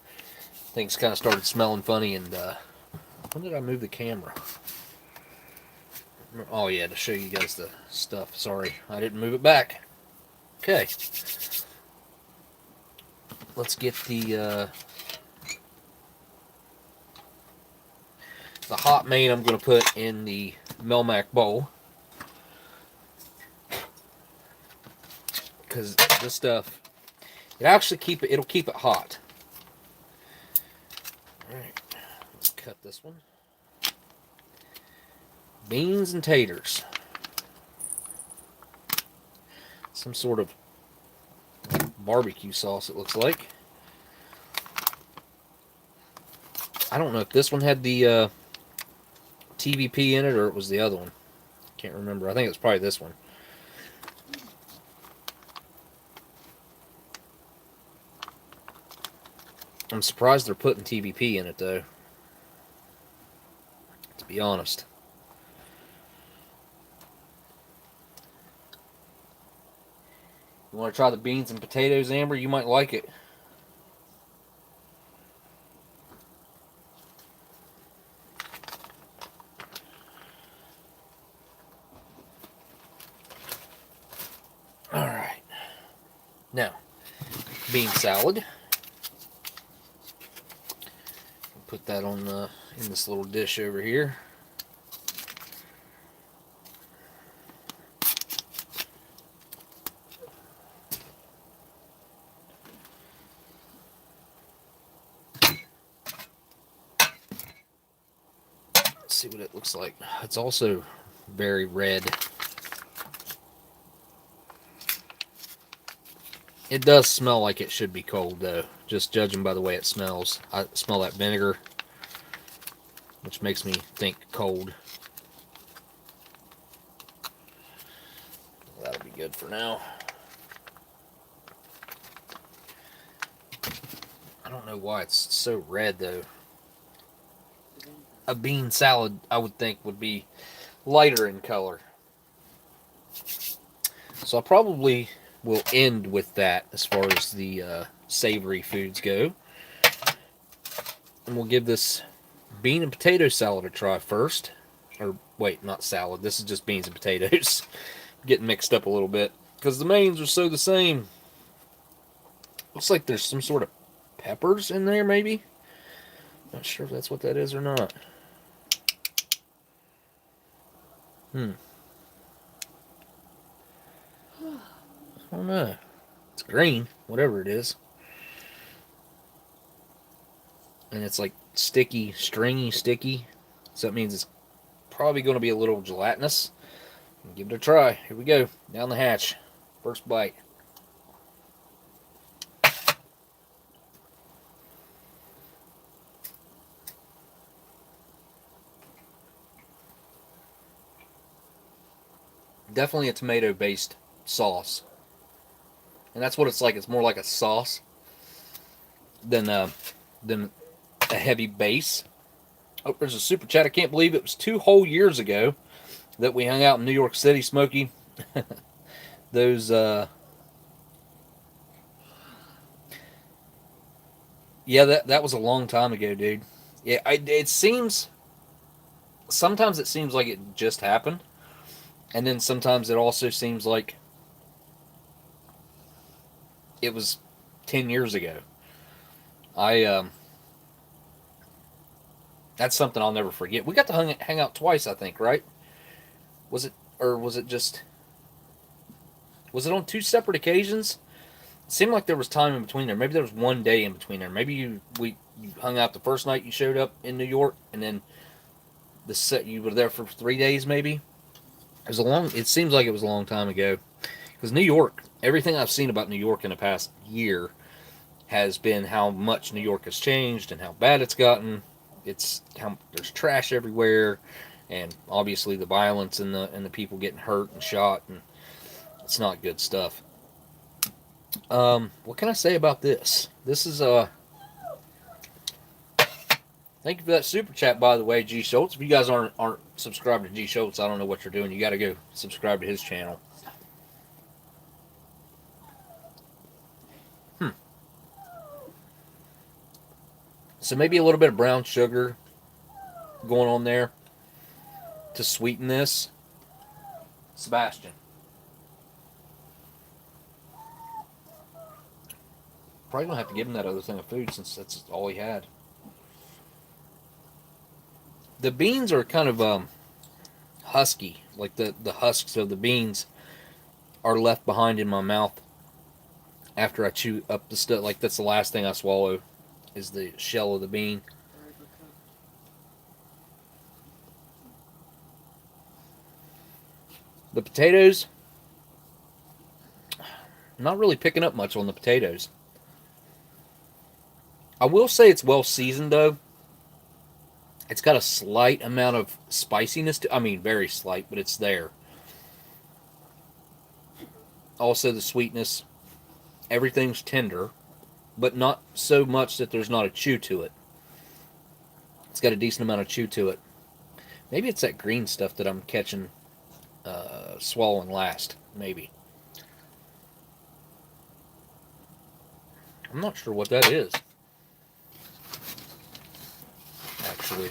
A: Things kind of started smelling funny, and when did I move the camera? Oh yeah, to show you guys the stuff. Sorry, I didn't move it back. Okay, let's get the hot main. I'm going to put in the Melmac bowl, because this stuff, it'll keep it hot. All right, let's cut this one. Beans and taters. Some sort of barbecue sauce, it looks like. I don't know if this one had the TVP in it, or it was the other one. Can't remember. I think it was probably this one. I'm surprised they're putting TVP in it, though, to be honest. You want to try the beans and potatoes, Amber? You might like it. Alright. Now, bean salad. Put that on in this little dish over here. Let's see what it looks like. It's also very red. It does smell like it should be cold, though, just judging by the way it smells. I smell that vinegar, which makes me think cold. That'll be good for now. I don't know why it's so red, though. A bean salad, I would think, would be lighter in color. So I probably will end with that as far as the savory foods go. And we'll give this bean and potato salad a try first. Or, wait, not salad. This is just beans and potatoes. Getting mixed up a little bit. Because the mains are so the same. Looks like there's some sort of peppers in there, maybe? Not sure if that's what that is or not. I don't know. It's green, whatever it is. And it's like sticky, stringy, sticky. So that means it's probably going to be a little gelatinous. Give it a try. Here we go. Down the hatch. First bite. Definitely a tomato-based sauce. And that's what it's like. It's more like a sauce than a heavy base. Oh, there's a super chat. I can't believe it was 2 whole years ago that we hung out in New York City, Smokey. Those, yeah, that was a long time ago, dude. Yeah, it seems, sometimes it seems like it just happened. And then sometimes it also seems like it was 10 years ago. That's something I'll never forget. We got to hang out twice, I think, right? Was it on 2 separate occasions? It seemed like there was time in between there. Maybe there was 1 day in between there. Maybe you hung out the first night you showed up in New York, and then you were there for 3 days, maybe. It seems like it was a long time ago. Because New York, everything I've seen about New York in the past year has been how much New York has changed and how bad it's gotten. It's how there's trash everywhere, and obviously the violence and the people getting hurt and shot, and it's not good stuff. What can I say about this? This is thank you for that super chat, by the way, G Schultz. If you guys aren't subscribed to G Schultz, I don't know what you're doing. You got to go subscribe to his channel. So maybe a little bit of brown sugar going on there to sweeten this. Sebastian. Probably going to have to give him that other thing of food since that's all he had. The beans are kind of husky. Like the husks of the beans are left behind in my mouth after I chew up the stuff. Like that's the last thing I swallow is the shell of the bean. The potatoes, not really picking up much on the potatoes. I will say it's well seasoned though. It's got a slight amount of spiciness to, I mean very slight, but it's there. Also the sweetness. Everything's tender, but not so much that there's not a chew to it. It's got a decent amount of chew to it. Maybe it's that green stuff that I'm catching, swallowing last. Maybe. I'm not sure what that is, actually.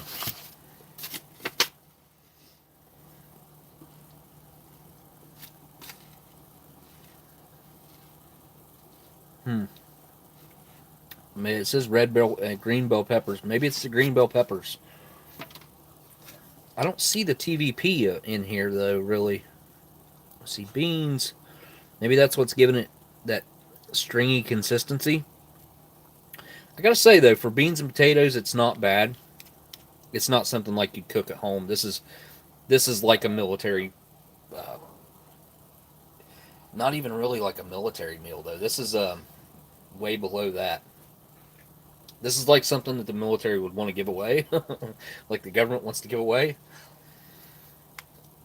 A: It says red bell, green bell peppers. Maybe it's the green bell peppers. I don't see the TVP in here though. Really, I see beans. Maybe that's what's giving it that stringy consistency. I gotta say though, for beans and potatoes, it's not bad. It's not something like you cook at home. This is like a military, uh, not even really like a military meal though. This is way below that. This is like something that the military would want to give away, like the government wants to give away.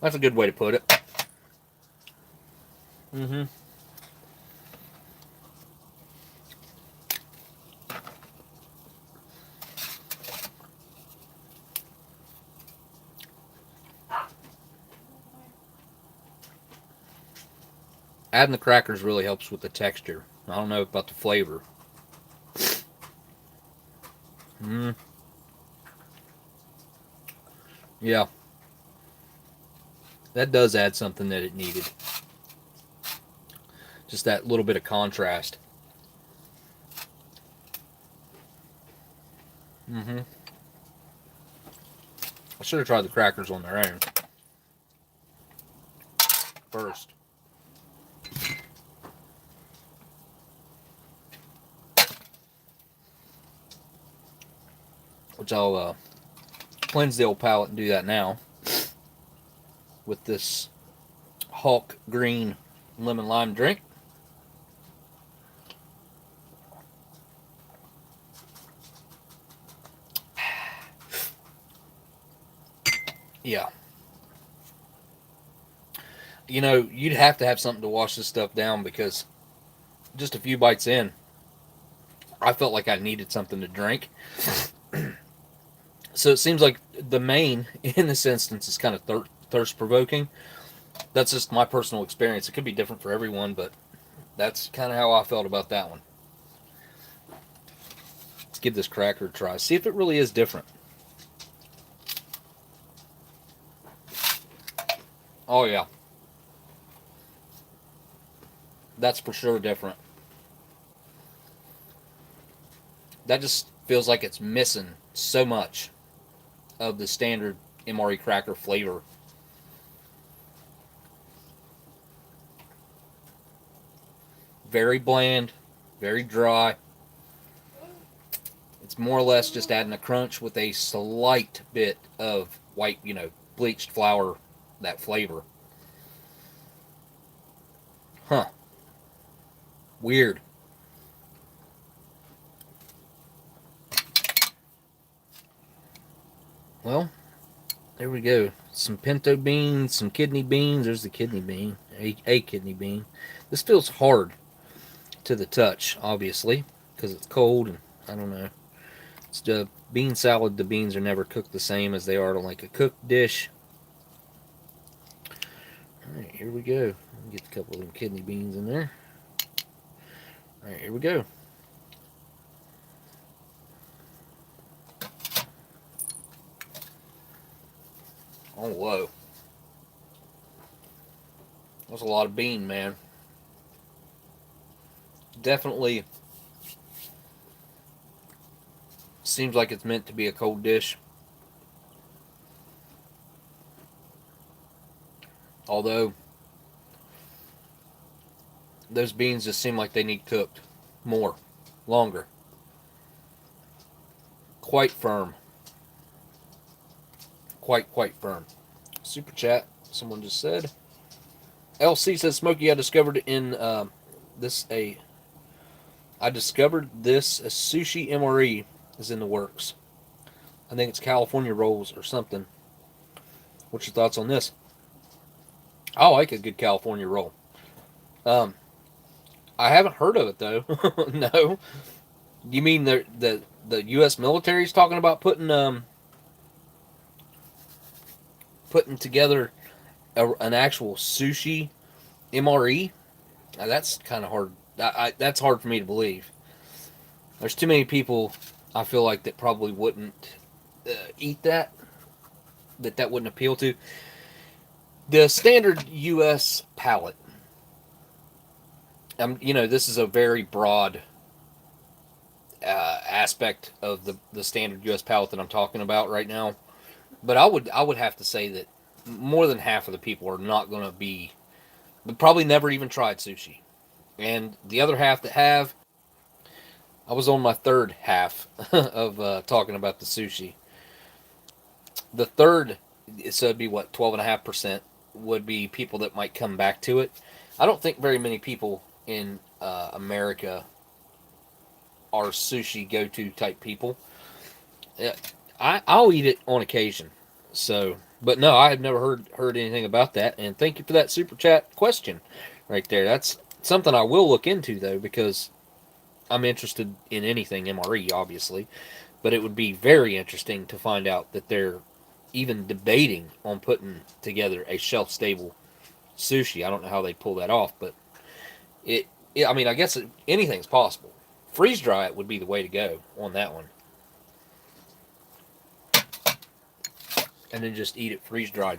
A: That's a good way to put it. Mm-hmm. Adding the crackers really helps with the texture. I don't know about the flavor. Mm. Yeah, that does add something that it needed. Just that little bit of contrast. Mm-hmm. I should have tried the crackers on their own first. Which I'll cleanse the old palate and do that now with this Hulk green lemon lime drink. Yeah. You know, you'd have to have something to wash this stuff down because just a few bites in, I felt like I needed something to drink. So it seems like the main, in this instance, is kind of thirst provoking. That's just my personal experience. It could be different for everyone, but that's kind of how I felt about that one. Let's give this cracker a try. See if it really is different. Oh, yeah. That's for sure different. That just feels like it's missing so much of the standard MRE cracker flavor. Very bland, very dry. It's more or less just adding a crunch with a slight bit of white, bleached flour, that flavor. Huh. Weird. Well, there we go. Some pinto beans, some kidney beans. There's the kidney bean, a kidney bean. This feels hard to the touch, obviously, because it's cold and I don't know. It's the bean salad. The beans are never cooked the same as they are to like a cooked dish. All right, here we go. Get a couple of them kidney beans in there. All right, here we go. Oh, whoa. That's a lot of bean, man. Definitely seems like it's meant to be a cold dish. Although, those beans just seem like they need cooked more, longer. Quite firm. Quite firm. Super chat, someone just said. LC says, Smokey, I discovered this a sushi MRE is in the works. I think it's California rolls or something. What's your thoughts on this? I like a good California roll. I haven't heard of it though. No. You mean the U.S. military is talking about putting together an actual sushi MRE? Now, that's kind of hard. That's hard for me to believe. There's too many people, I feel like, that probably wouldn't eat that. That wouldn't appeal to. The standard U.S. palate. This is a very broad aspect of the standard U.S. palate that I'm talking about right now. But I would have to say that more than half of the people are not going to be, probably never even tried sushi, and the other half that have, I was on my third half of talking about the sushi. The third, so it'd be what, 12.5% would be people that might come back to it. I don't think very many people in America are sushi go-to type people. Uh, I'll eat it on occasion. So, but no, I have never heard anything about that. And thank you for that super chat question right there. That's something I will look into though, because I'm interested in anything MRE, obviously. But it would be very interesting to find out that they're even debating on putting together a shelf-stable sushi. I don't know how they pull that off, but I mean, I guess anything's possible. Freeze dry it would be the way to go on that one, and then just eat it freeze dried.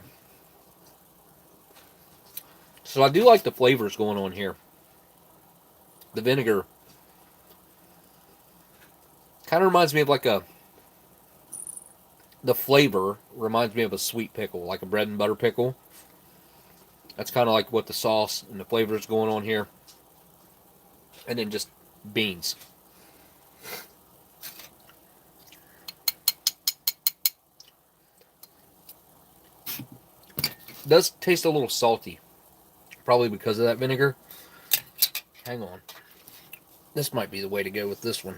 A: So I do like the flavors going on here. The vinegar kind of reminds me of the flavor reminds me of a sweet pickle, like a bread and butter pickle. That's kind of like what the sauce and the flavor is going on here. And then just beans. It does taste a little salty. Probably because of that vinegar. Hang on. This might be the way to go with this one.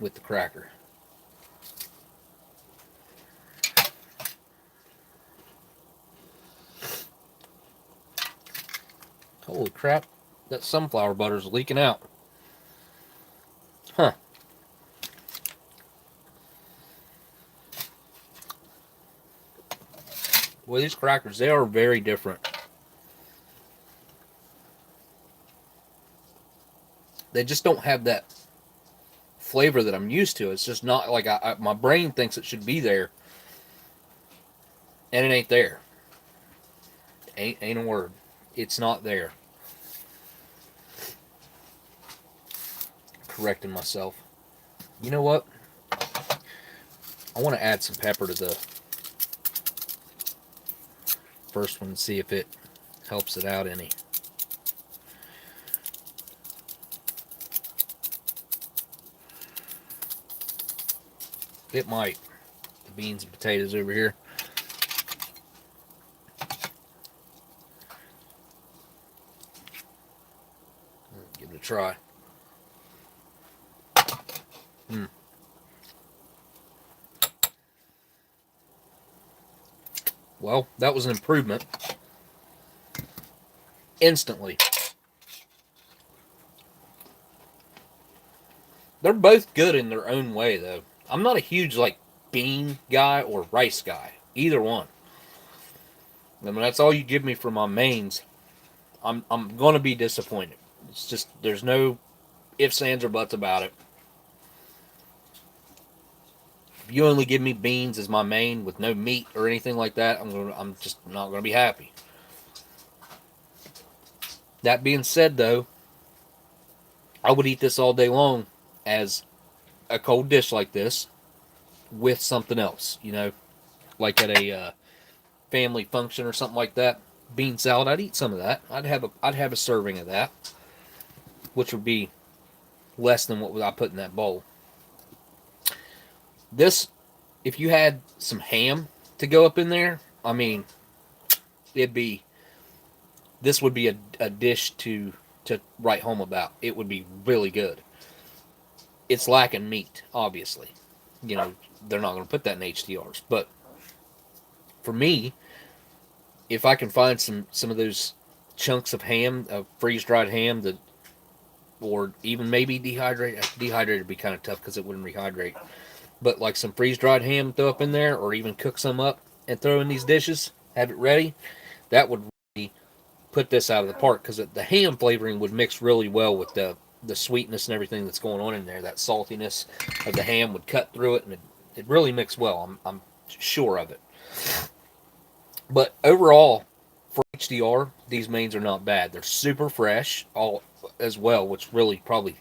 A: With the cracker. Holy crap, that sunflower butter is leaking out. Huh. Well, these crackers, they are very different. They just don't have that flavor that I'm used to. It's just not like my brain thinks it should be there, and it ain't there. Ain't a word. It's not there. Correcting myself. You know what? I want to add some pepper to the first one and see if it helps it out any. It might. The beans and potatoes over here. Give it a try. Well, that was an improvement. Instantly. They're both good in their own way, though. I'm not a huge, bean guy or rice guy. Either one. I mean, that's all you give me for my mains. I'm going to be disappointed. It's just, there's no ifs, ands, or buts about it. If you only give me beans as my main with no meat or anything like that, I'm just not going to be happy. That being said, though, I would eat this all day long as a cold dish like this with something else, like at a family function or something like that. Bean salad, I'd eat some of that. I'd have a serving of that, which would be less than what I put in that bowl. This, if you had some ham to go up in there, I mean, this would be a dish to write home about. It would be really good. It's lacking meat, obviously. They're not going to put that in HDRs. But for me, if I can find some of those chunks of ham, of freeze-dried ham, or even maybe dehydrated. Dehydrated would be kind of tough because it wouldn't rehydrate. But like some freeze-dried ham, throw up in there, or even cook some up and throw in these dishes, have it ready, that would really put this out of the park, because the ham flavoring would mix really well with the sweetness and everything that's going on in there. That saltiness of the ham would cut through it, and it really mixed well. I'm sure of it. But overall, for HDR, these mains are not bad. They're super fresh, all as well, which really probably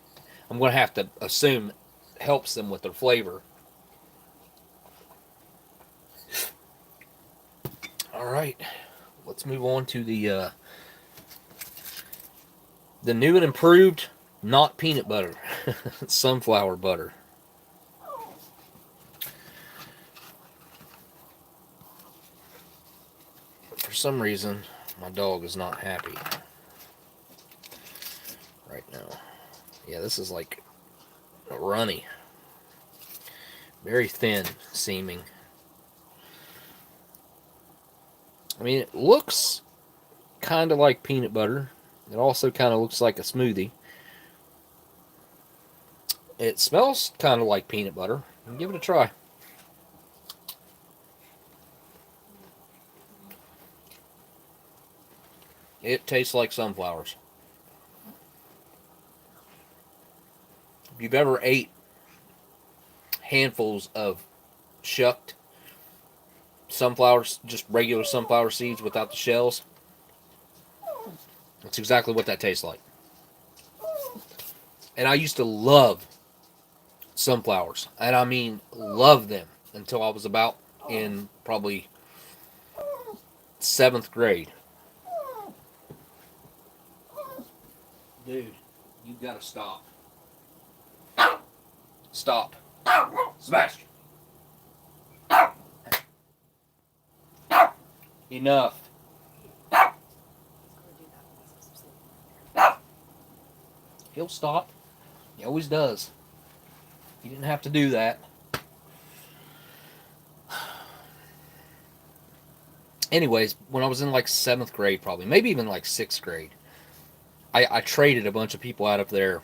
A: I'm going to have to assume helps them with their flavor. All right, let's move on to the new and improved, not peanut butter, sunflower butter. For some reason, my dog is not happy right now. Yeah, this is like runny. Very thin seeming. I mean, it looks kind of like peanut butter. It also kind of looks like a smoothie. It smells kind of like peanut butter. Give it a try. It tastes like sunflowers. If you've ever ate handfuls of shucked sunflowers, just regular sunflower seeds without the shells, that's exactly what that tastes like. And I used to love sunflowers, and I mean love them, until I was about in probably 7th grade. Dude, you gotta stop. Stop. Sebastian. Enough. He'll stop. He always does. You didn't have to do that. Anyways, when I was in like 7th grade, probably, maybe even like 6th grade, I traded a bunch of people out of there.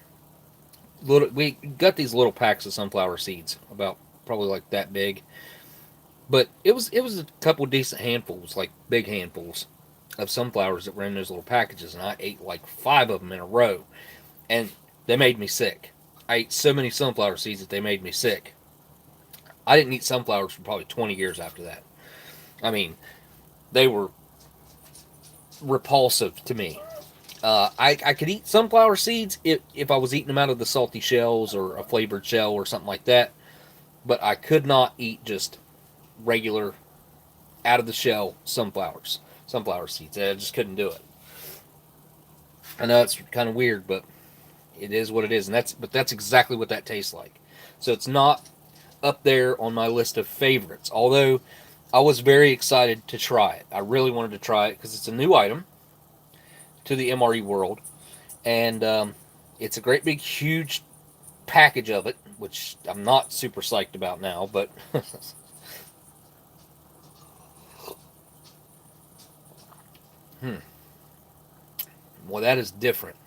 A: We got these little packs of sunflower seeds, about probably like that big. But it was a couple decent handfuls, like big handfuls of sunflowers that were in those little packages, and I ate like 5 of them in a row, and they made me sick. I ate so many sunflower seeds that they made me sick. I didn't eat sunflowers for probably 20 years after that. I mean, they were repulsive to me. I could eat sunflower seeds if I was eating them out of the salty shells or a flavored shell or something like that, but I could not eat just regular out of the shell sunflower seeds. I just couldn't do it. I know it's kind of weird, but it is what it is, and that's exactly what that tastes like. So it's not up there on my list of favorites, although I was very excited to try it. I really wanted to try it because it's a new item to the MRE world, and it's a great big huge package of it, which I'm not super psyched about now, but well, that is different.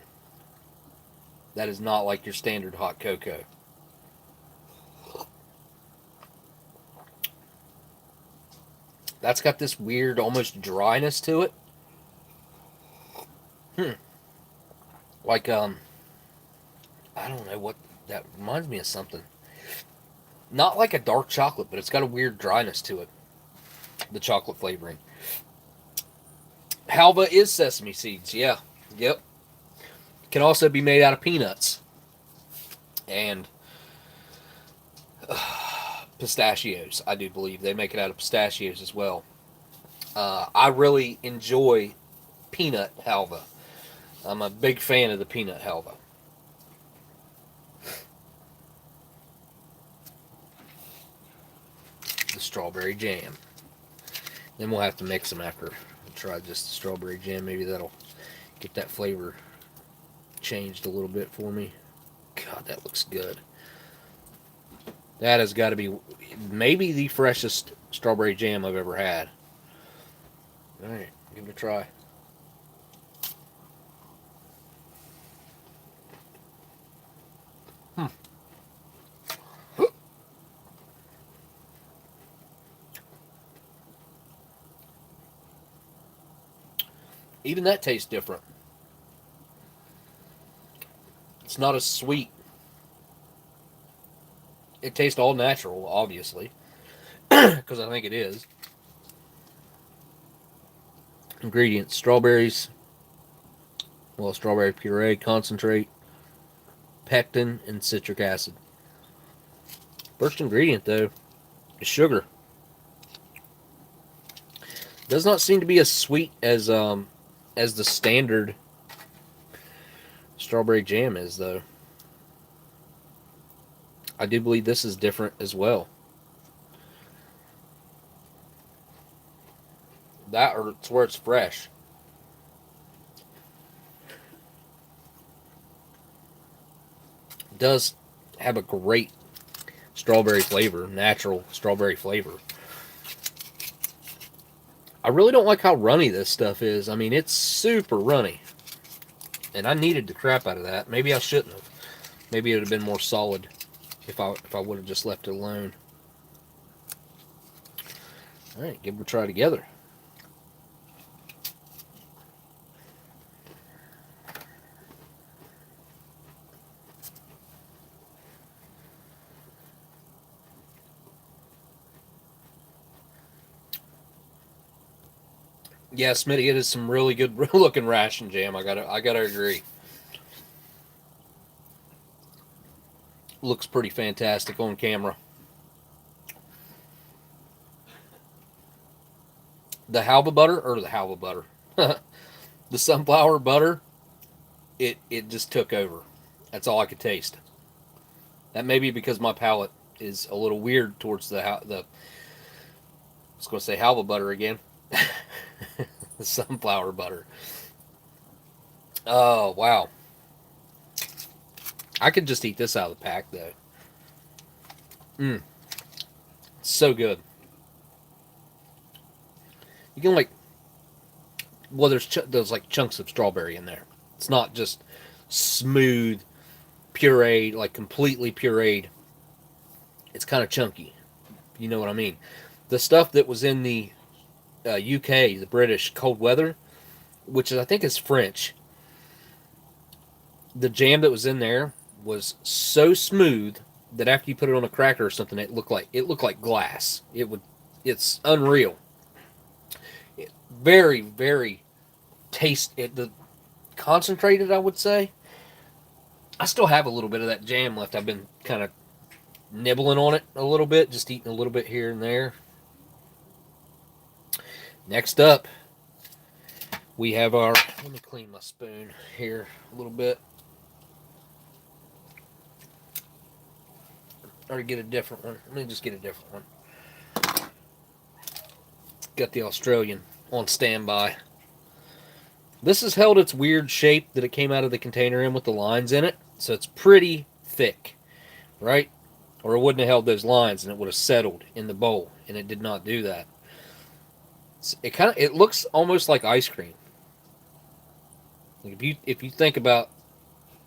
A: That is not like your standard hot cocoa. That's got this weird, almost dryness to it. Like, I don't know what that reminds me of something. Not like a dark chocolate, but it's got a weird dryness to it. The chocolate flavoring. Halva is sesame seeds, yeah. Yep. Can also be made out of peanuts. And pistachios, I do believe. They make it out of pistachios as well. I really enjoy peanut halva. I'm a big fan of the peanut halva. The strawberry jam. Then we'll have to mix them after. We'll try just the strawberry jam. Maybe that'll get that flavor changed a little bit for me. God, that looks good. That has got to be maybe the freshest strawberry jam I've ever had. Alright, give it a try. Even that tastes different. It's not as sweet. It tastes all natural, obviously, because I think it is. Ingredients: strawberries, well, strawberry puree, concentrate, pectin, and citric acid. First ingredient, though, is sugar. Does not seem to be as sweet as the standard strawberry jam is, though. I do believe this is different as well. That, or it's where it's fresh. It does have a great strawberry flavor, natural strawberry flavor. I really don't like how runny this stuff is. I mean, it's super runny. And I needed the crap out of that. Maybe I shouldn't have. Maybe it would have been more solid if I would have just left it alone. Alright, give it a try together. Yeah, Smitty, it is some really good looking ration jam. I gotta agree. Looks pretty fantastic on camera. The halva butter, or the halva butter, the sunflower butter, it just took over. That's all I could taste. That may be because my palate is a little weird towards I was going to say halva butter again. The sunflower butter. Oh, wow. I could just eat this out of the pack, though. So good. You can, like, well, there's like chunks of strawberry in there. It's not just smooth, pureed, like completely pureed. It's kind of chunky. You know what I mean? The stuff that was in the UK, the British cold weather, which I think is French, the jam that was in there was so smooth that after you put it on a cracker or something, it looked like glass. It's unreal. Very, very the concentrated, I would say. I still have a little bit of that jam left. I've been kind of nibbling on it a little bit, just eating a little bit here and there. Next up, we have our, let me clean my spoon here a little bit. Or get a different one. Let me just get a different one. Got the Australian on standby. This has held its weird shape that it came out of the container in with the lines in it. So it's pretty thick, right? Or it wouldn't have held those lines and it would have settled in the bowl. And it did not do that. It looks almost like ice cream. Like if you think about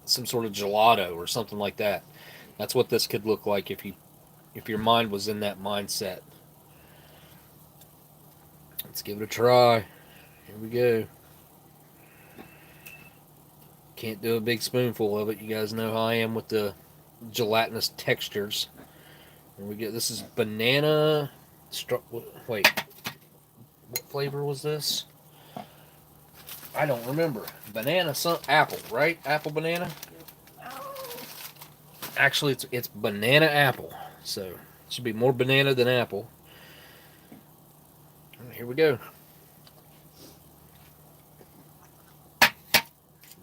A: some sort of gelato or something like that, that's what this could look like if your mind was in that mindset. Let's give it a try. Here we go. Can't do a big spoonful of it. You guys know how I am with the gelatinous textures. Here we go. This is banana. Wait. What flavor was this? I don't remember. Apple, right? Apple banana? Actually, it's banana apple. So, it should be more banana than apple. Here we go.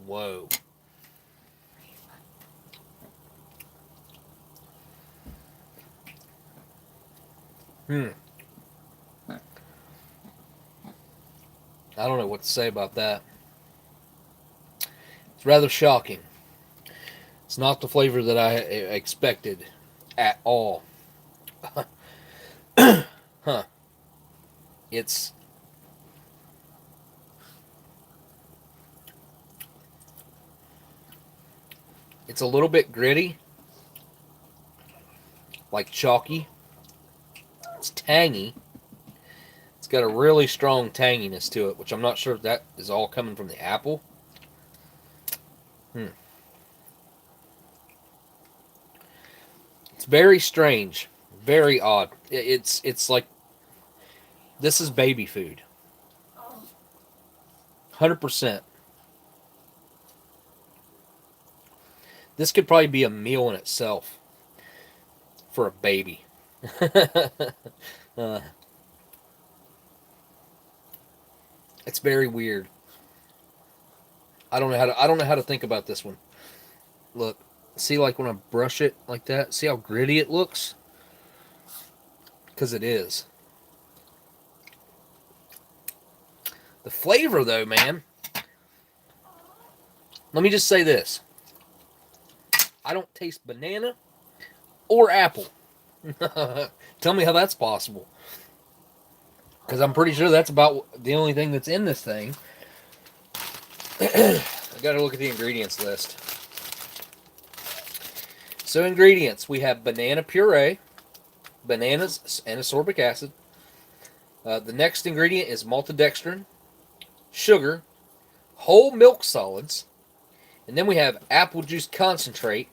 A: Whoa. I don't know what to say about that. It's rather shocking. It's not the flavor that I expected at all. Huh. It's a little bit gritty, like chalky. It's tangy. It's got a really strong tanginess to it, which I'm not sure if that is all coming from the apple. It's very strange, very odd. It's like this is baby food, 100%. This could probably be a meal in itself for a baby. It's very weird. I don't know how to think about this one. Look, see, like when I brush it like that, see how gritty it looks? Because it is. The flavor, though, man. Let me just say this. I don't taste banana or apple. Tell me how that's possible. Because I'm pretty sure that's about the only thing that's in this thing. I got to look at the ingredients list. So ingredients, we have banana puree, bananas and ascorbic acid. The next ingredient is maltodextrin, sugar, whole milk solids, and then we have apple juice concentrate,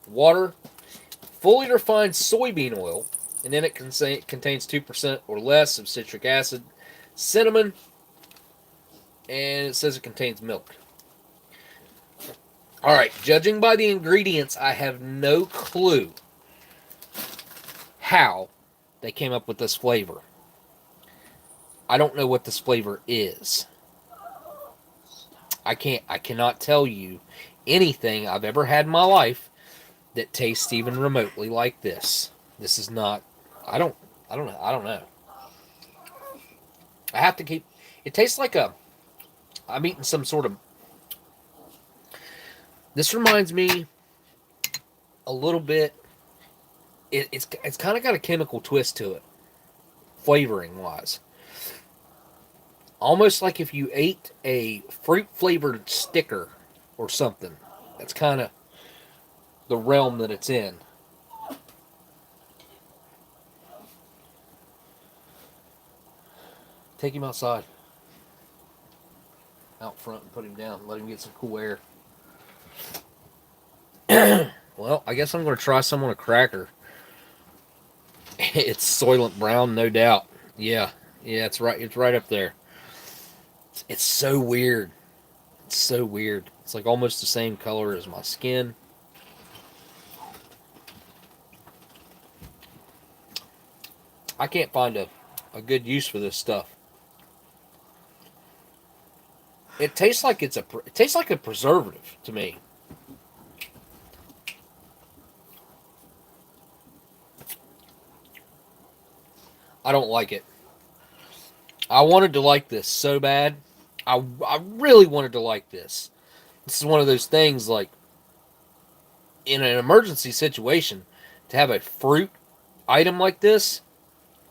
A: water, fully refined soybean oil, and then it contains 2% or less of citric acid, cinnamon, and it says it contains milk. Alright, judging by the ingredients, I have no clue how they came up with this flavor. I don't know what this flavor is. I cannot tell you anything I've ever had in my life that tastes even remotely like this. This is not, I don't know. I have to keep, it tastes like I'm eating some sort of, this reminds me a little bit, it's kind of got a chemical twist to it, flavoring wise. Almost like if you ate a fruit-flavored sticker or something. That's kind of the realm that it's in. Take him outside. Out front and put him down. Let him get some cool air. Well, I guess I'm going to try some on a cracker. It's Soylent Brown, no doubt. Yeah, it's right. It's right up there. It's so weird. It's so weird. It's like almost the same color as my skin. I can't find a good use for this stuff. It tastes like it tastes like a preservative to me. I don't like it. I wanted to like this so bad. I really wanted to like this. This is one of those things, like, in an emergency situation, to have a fruit item like this,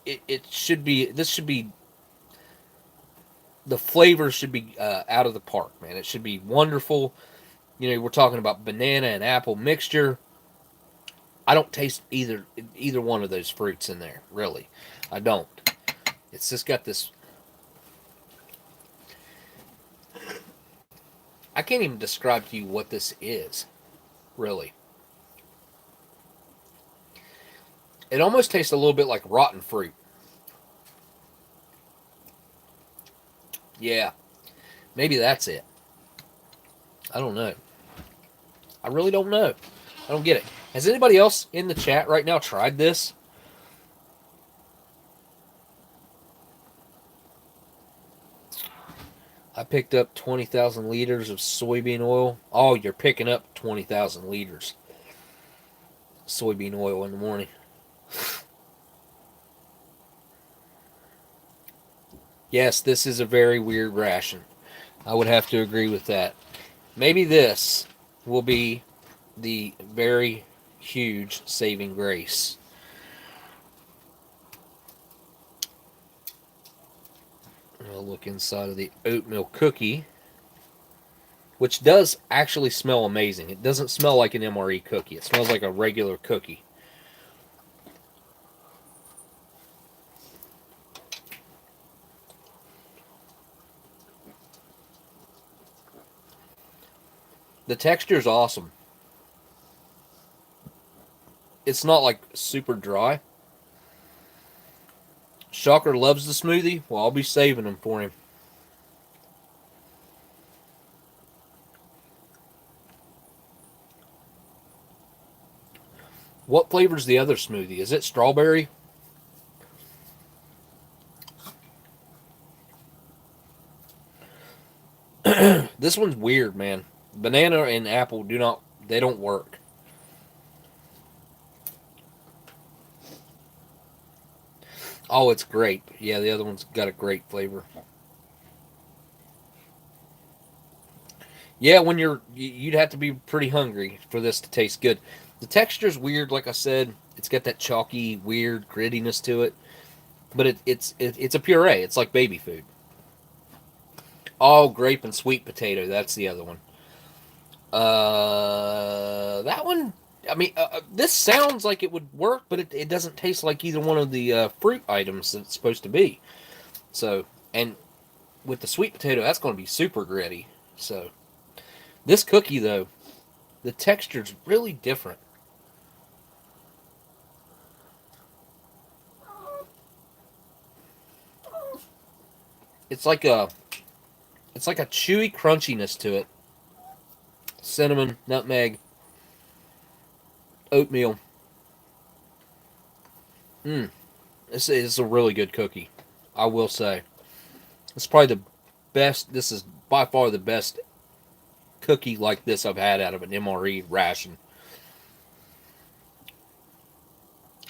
A: it should be, the flavor should be out of the park, man. It should be wonderful. You know, we're talking about banana and apple mixture. I don't taste either one of those fruits in there, really. I don't. It's just got this... I can't even describe to you what this is, really. It almost tastes a little bit like rotten fruit. Yeah, maybe that's it. I don't know. I really don't know. I don't get it. Has anybody else in the chat right now tried this? I picked up 20,000 liters of soybean oil. Oh, you're picking up 20,000 liters of soybean oil in the morning. Yes, this is a very weird ration. I would have to agree with that. Maybe this will be the very huge saving grace. I'll look inside of the oatmeal cookie, which does actually smell amazing. It doesn't smell like an MRE cookie. It smells like a regular cookie. The texture is awesome. It's not like super dry. Shocker loves the smoothie. Well, I'll be saving them for him. What flavor's the other smoothie? Is it strawberry? This one's weird, man. Banana and apple they don't work. Oh, it's grape. Yeah, the other one's got a grape flavor. Yeah, when you'd have to be pretty hungry for this to taste good. The texture's weird, like I said. It's got that chalky, weird grittiness to it. But it's a puree. It's like baby food. Oh, grape and sweet potato. That's the other one. That one. I mean, this sounds like it would work, but it doesn't taste like either one of the fruit items that it's supposed to be. So, and with the sweet potato, that's going to be super gritty. So, this cookie though, the texture's really different. It's like a chewy crunchiness to it. Cinnamon, nutmeg, oatmeal. This is a really good cookie, I will say. It's probably the best. This is by far the best cookie like this I've had out of an MRE ration.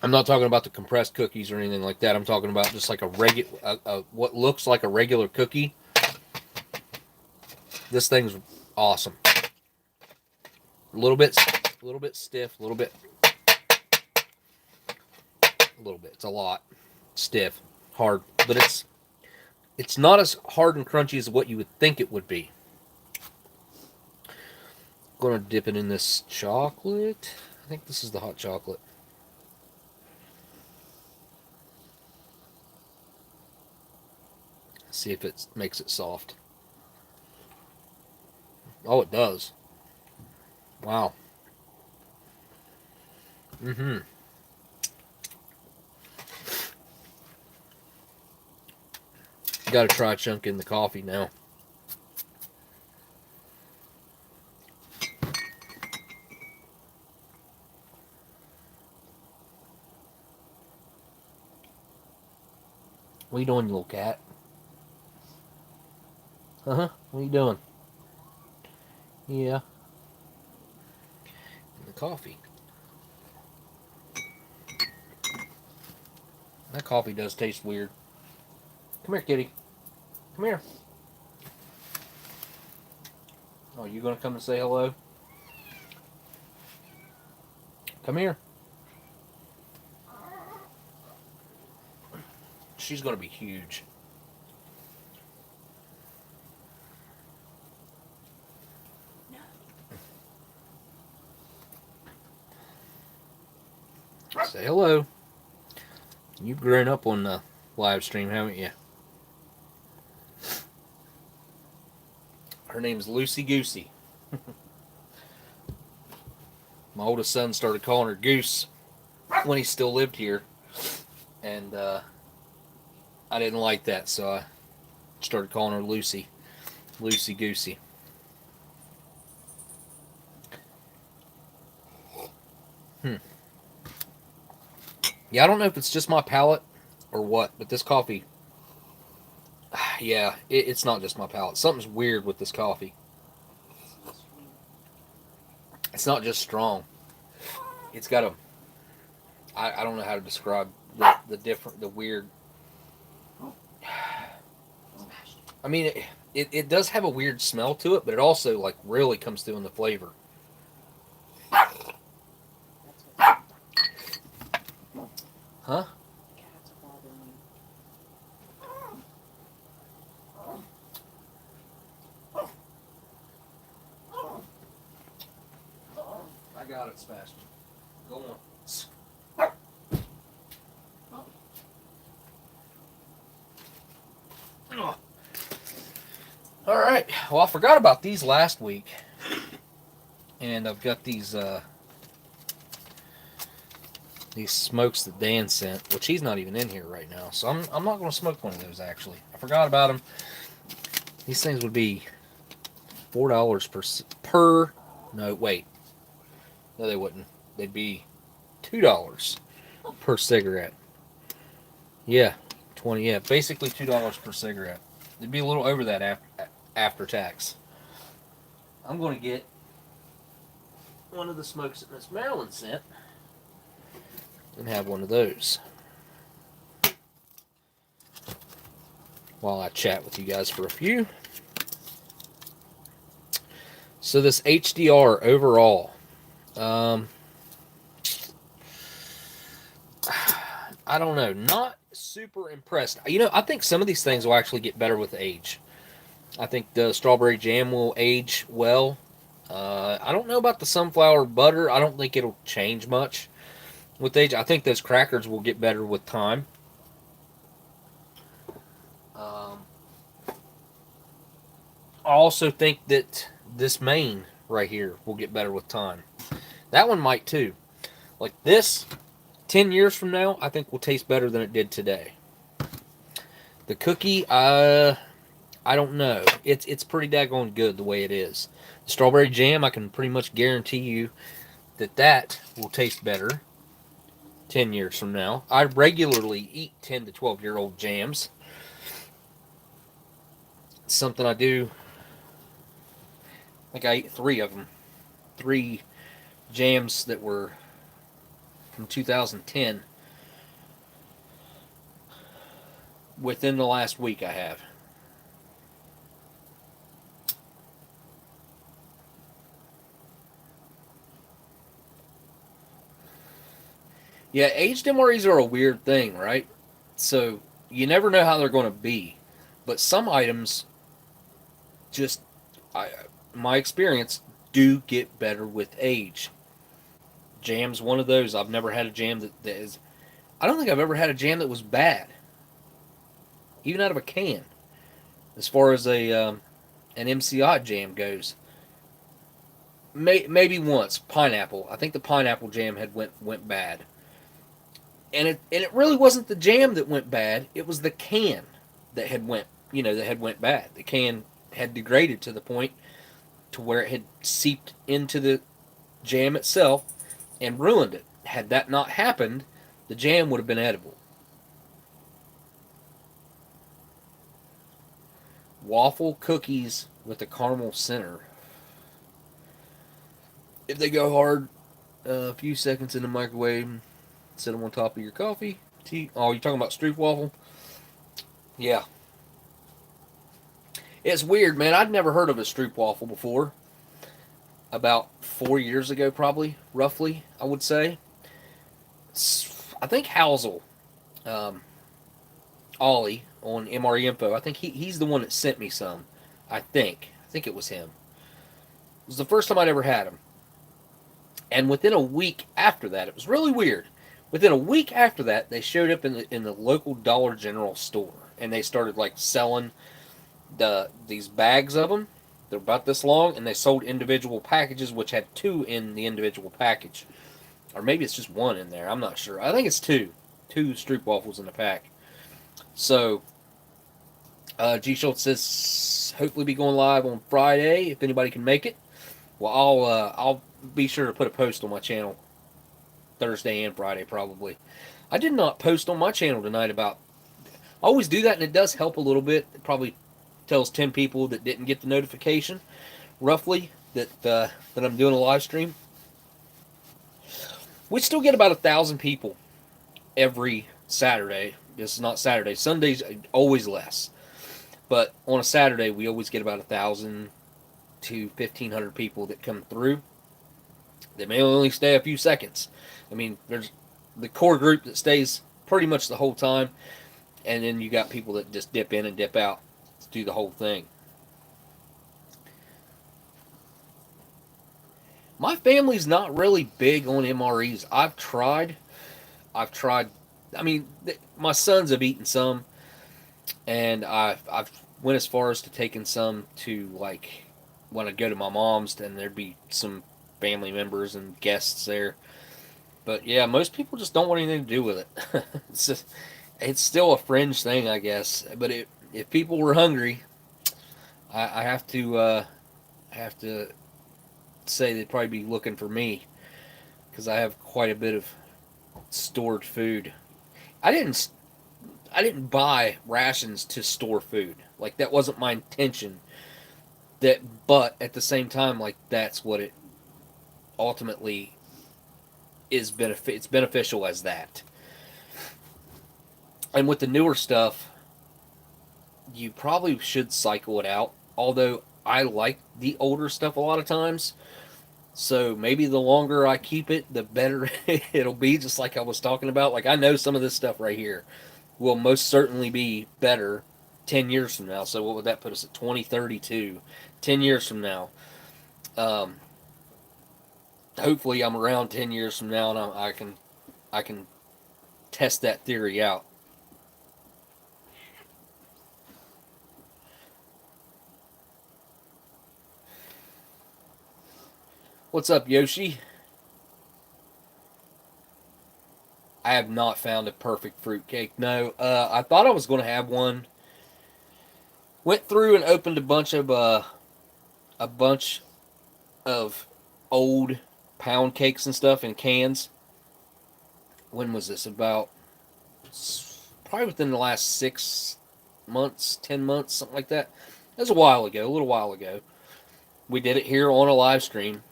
A: I'm not talking about the compressed cookies or anything like that. I'm talking about just like what looks like a regular cookie. This thing's awesome. A little bit stiff, a little bit. It's a lot stiff, hard, but it's not as hard and crunchy as what you would think it would be. I'm gonna dip it in this chocolate. I think this is the hot chocolate. See if it makes it soft. Oh, it does. Wow. Got to try chunking the coffee now. What are you doing, you little cat? What are you doing? Yeah. And the coffee. That coffee does taste weird. Come here, kitty. Come here. Oh, you gonna come and say hello? Come here. She's gonna be huge. Say hello. You've grown up on the live stream, haven't you? Her name's Lucy Goosey. My oldest son started calling her Goose when he still lived here. And I didn't like that, so I started calling her Lucy. Lucy Goosey. Yeah, I don't know if it's just my palate or what, but this coffee, yeah, it's not just my palate. Something's weird with this coffee. It's not just strong. It's got I don't know how to describe the weird. I mean, it does have a weird smell to it, but it also like really comes through in the flavor. Huh?
B: Cats are bothering me.
A: I got it, Sebastian. Go on. All right. Well, I forgot about these last week. And I've got these smokes that Dan sent, which he's not even in here right now. So I'm not going to smoke one of those, actually. I forgot about them. These things would be $4 per. No, wait. No, they wouldn't. They'd be $2 per cigarette. Yeah, 20. Yeah, basically $2 per cigarette. It'd be a little over that after tax. I'm going to get one of the smokes that Miss Marilyn sent and have one of those while I chat with you guys for a few. So this HDR overall, I don't know, not super impressed. You know, I think some of these things will actually get better with age. I think the strawberry jam will age well. I don't know about the sunflower butter. I don't think it'll change much with age. I think those crackers will get better with time. I also think that this main right here will get better with time. That one might too. Like this, 10 years from now, I think will taste better than it did today. The cookie, I don't know. It's pretty daggone good the way it is. The strawberry jam, I can pretty much guarantee you that will taste better 10 years from now. I regularly eat 10 to 12-year-old jams. It's something I do. I think I ate 3 of them. 3 jams that were from 2010 within the last week. I have. Yeah, aged MREs are a weird thing, right? So you never know how they're going to be, but some items just, my experience, do get better with age. Jam's one of those. I've never had a jam that is. I don't think I've ever had a jam that was bad, even out of a can. As far as an MCI jam goes, maybe once pineapple. I think the pineapple jam had went bad, and it really wasn't the jam that went bad. It was the can that had went bad. The can had degraded to the point to where it had seeped into the jam itself and ruined it. Had that not happened, the jam would have been edible. Waffle cookies with a caramel center. If they go hard, a few seconds in the microwave, set them on top of your coffee. Tea. Oh, you're talking about stroop waffle? Yeah. It's weird, man. I'd never heard of a stroop waffle before. About 4 years ago, probably, roughly, I would say. I think Housel, um, Ollie on MRE Info. I think he's the one that sent me some. I think it was him. It was the first time I'd ever had them. And within a week after that, it was really weird. Within a week after that, they showed up in the local Dollar General store, and they started like selling these bags of them. They're about this long, and they sold individual packages, which had 2 in the individual package, or maybe it's just 1 in there. I'm not sure. I think it's 2 Stroop waffles in a pack. So G Schultz says hopefully be going live on Friday if anybody can make it. Well, I'll be sure to put a post on my channel Thursday and Friday probably. I did not post on my channel tonight about. I always do that, and it does help a little bit. It probably tells 10 people that didn't get the notification, roughly, that I'm doing a live stream. We still get about 1,000 people every Saturday. This is not Saturday. Sundays always less, but on a Saturday we always get about 1,000 to 1,500 people that come through. They may only stay a few seconds. I mean, there's the core group that stays pretty much the whole time, and then you got people that just dip in and dip out to do the whole thing. My family's not really big on MREs. I've tried. I mean, my sons have eaten some, and I've went as far as to taking some to, like, when I go to my mom's, and there'd be some family members and guests there. But yeah, most people just don't want anything to do with it. It's still a fringe thing, I guess. But if people were hungry, I have to say they'd probably be looking for me because I have quite a bit of stored food. I didn't I didn't buy rations to store food. Like that wasn't my intention. But at the same time, like that's what it ultimately is it's beneficial as that. And with the newer stuff, you probably should cycle it out. Although I like the older stuff a lot of times. So maybe the longer I keep it, the better it'll be, just like I was talking about. Like I know some of this stuff right here will most certainly be better 10 years from now. So what would that put us at? 2032. 10 years from now. Um, Hopefully I'm around 10 years from now and I can test that theory out. What's up, Yoshi? I have not found a perfect fruitcake. No, I thought I was going to have one. Went through and opened a bunch of old pound cakes and stuff in cans. When was this? About probably within the last 6 months, 10 months, something like that. That was a while ago, a little while ago. We did it here on a live stream.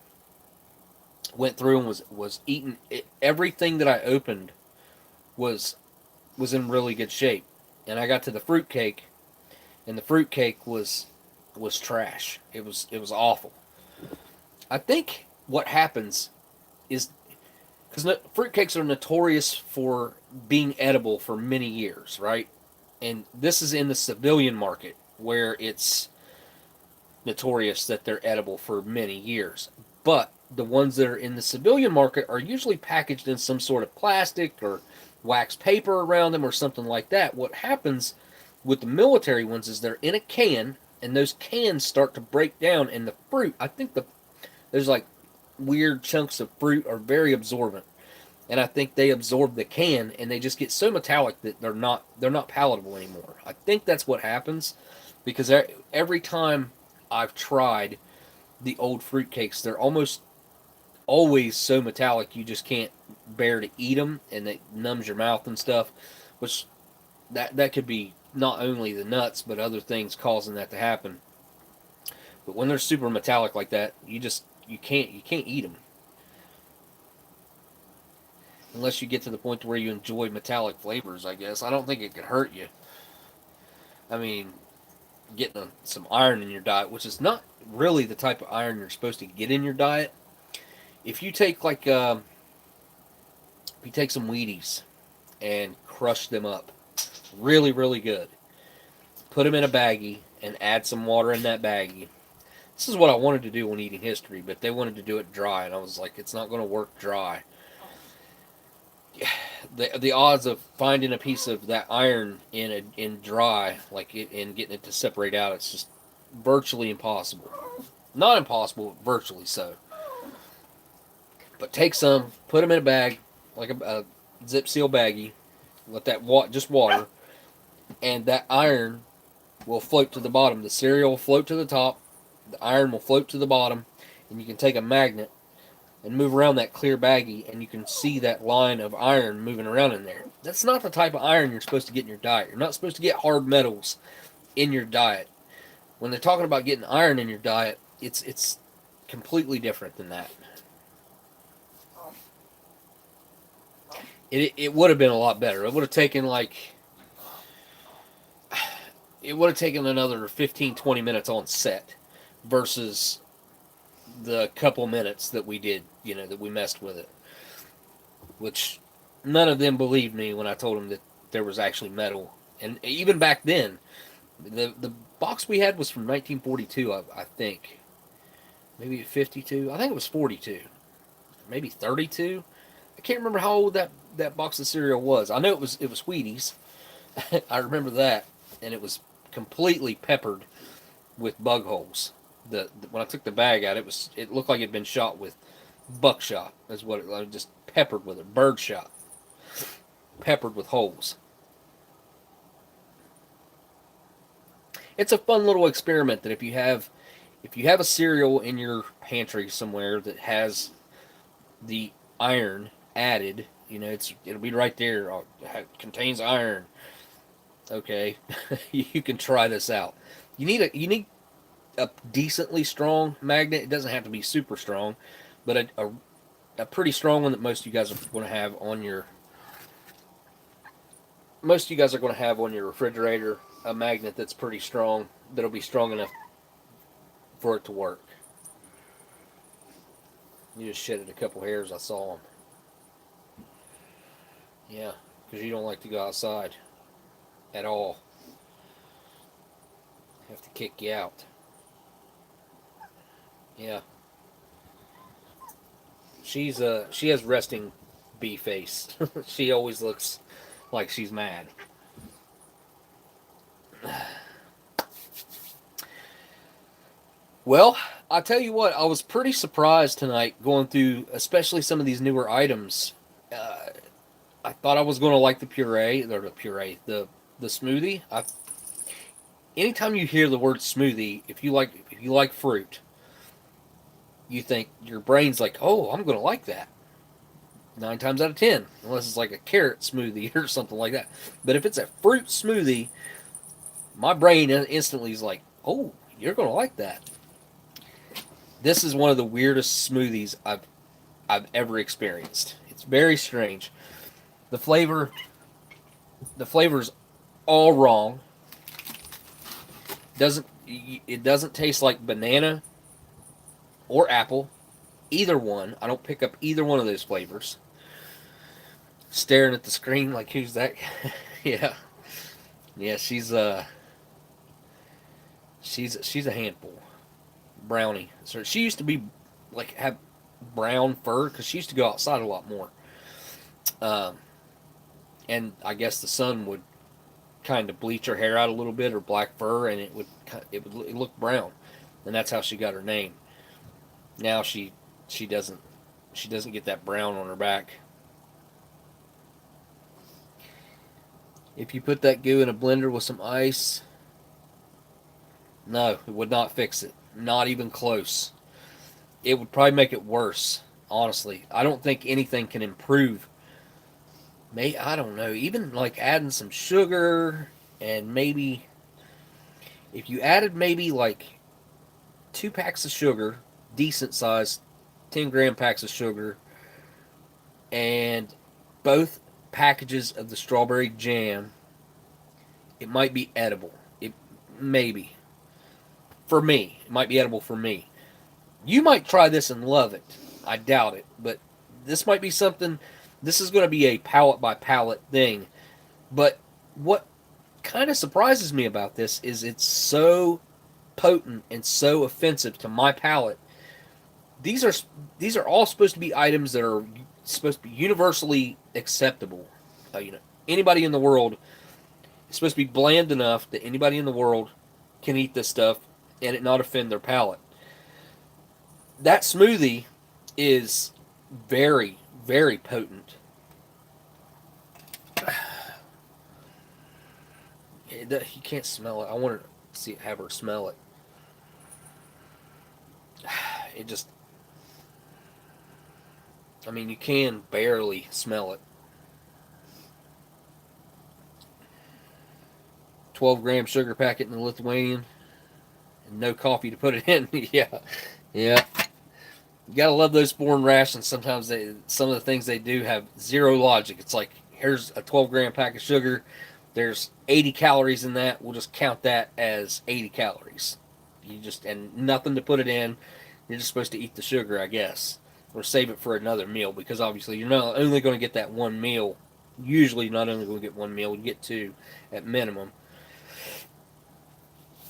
A: Went through and was eating it. Everything that I opened was in really good shape. And I got to the fruitcake, and the fruitcake was trash. It was awful. I think what happens is because fruitcakes are notorious for being edible for many years, right? And this is in the civilian market where it's notorious that they're edible for many years. But the ones that are in the civilian market are usually packaged in some sort of plastic or wax paper around them or something like that. What happens with the military ones is they're in a can, and those cans start to break down, and the fruit, I think there's like weird chunks of fruit are very absorbent, and I think they absorb the can and they just get so metallic that they're not palatable anymore. I think that's what happens because every time I've tried the old fruitcakes, they're almost always so metallic you just can't bear to eat them, and it numbs your mouth and stuff. Which that could be not only the nuts but other things causing that to happen. But when they're super metallic like that, you can't eat them unless you get to the point where you enjoy metallic flavors. I guess I don't think it could hurt you. I mean, getting some iron in your diet, which is not really the type of iron you're supposed to get in your diet. If you take if you take some Wheaties and crush them up really, really good, put them in a baggie and add some water in that baggie. This is what I wanted to do on Eating History, but they wanted to do it dry, and I was like, it's not going to work dry. The odds of finding a piece of that iron in dry, and getting it to separate out, it's just virtually impossible. Not impossible, virtually so. But take some, put them in a bag, like a zip seal baggie, let that just water, and that iron will float to the bottom. The cereal will float to the top, the iron will float to the bottom, and you can take a magnet and move around that clear baggie, and you can see that line of iron moving around in there. That's not the type of iron you're supposed to get in your diet. You're not supposed to get hard metals in your diet. When they're talking about getting iron in your diet, it's completely different than that. It would have been a lot better. It would have taken another 15, 20 minutes on set versus the couple minutes that we did, that we messed with it. Which none of them believed me when I told them that there was actually metal. And even back then, the box we had was from 1942, I think. Maybe 52. I think it was 42. Maybe 32. I can't remember how old that box of cereal was. I know it was Wheaties. I remember that. And it was completely peppered with bug holes. When I took the bag out, it looked like it had been shot with buckshot. Is what it like, just peppered with it, bird shot, peppered with holes. It's a fun little experiment that if you have a cereal in your pantry somewhere that has the iron added, it'll be right there. It contains iron. Okay, you can try this out. You need a decently strong magnet. It doesn't have to be super strong, but a pretty strong one that most of you guys are going to have on your refrigerator. A magnet that's pretty strong, that'll be strong enough for it to work. You just shedded a couple hairs. I saw them. Yeah, because you don't like to go outside at all. I have to kick you out. Yeah. She has resting bee face. She always looks like she's mad. Well, I tell you what, I was pretty surprised tonight going through, especially some of these newer items. Uh, I thought I was going to like the smoothie. Anytime you hear the word smoothie, if you like fruit, you think your brain's like, oh, I'm going to like that. 9 times out of 10, unless it's like a carrot smoothie or something like that. But if it's a fruit smoothie, my brain instantly is like, oh, you're going to like that. This is one of the weirdest smoothies I've ever experienced. It's very strange. The flavor the flavor's all wrong. It doesn't taste like banana or apple. Either one. I don't pick up either one of those flavors. Staring at the screen like, who's that? Yeah. Yeah, she's a handful. Brownie. So she used to be like have brown fur because she used to go outside a lot more. Um, and I guess the sun would kind of bleach her hair out a little bit, or black fur, and it look brown, and that's how she got her name. Now she doesn't get that brown on her back. If you put that goo in a blender with some ice, no, it would not fix it. Not even close. It would probably make it worse. Honestly, I don't think anything can improve. I don't know. Even like adding some sugar, and maybe if you added maybe like 2 packs of sugar, decent size, 10-gram packs of sugar, and both packages of the strawberry jam, it might be edible. It maybe for me, it might be edible for me. You might try this and love it. I doubt it, but this might be something. This is going to be a palate by palate thing. But what kind of surprises me about this is it's so potent and so offensive to my palate. These are all supposed to be items that are supposed to be universally acceptable. Anybody in the world is supposed to be bland enough that anybody in the world can eat this stuff and it not offend their palate. That smoothie is very, very potent. You can't smell it. I want to have her smell it. It just, you can barely smell it. 12-gram sugar packet in the Lithuanian, and no coffee to put it in. Yeah, yeah. You gotta love those foreign rations. Sometimes some of the things they do have zero logic. It's like, here's a 12-gram pack of sugar. There's 80 calories in that. We'll just count that as 80 calories. And nothing to put it in. You're just supposed to eat the sugar, I guess, or save it for another meal, because obviously you're not only going to get that one meal. Usually, you're not only going to get one meal, you get two at minimum.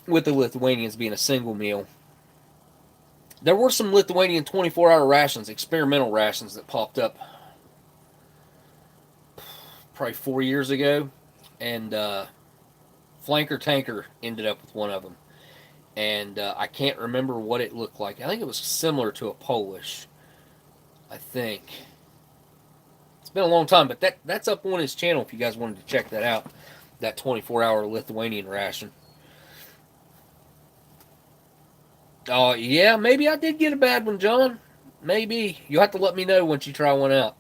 A: With the Lithuanians being a single meal. There were some Lithuanian 24-hour rations, experimental rations, that popped up probably 4 years ago, and Flanker Tanker ended up with one of them. and I can't remember what it looked like. I think it was similar to a Polish. I think it's been a long time, but that's up on his channel if you guys wanted to check that out. That 24-hour Lithuanian ration. Oh yeah, maybe I did get a bad one, John. Maybe you'll have to let me know once you try one out.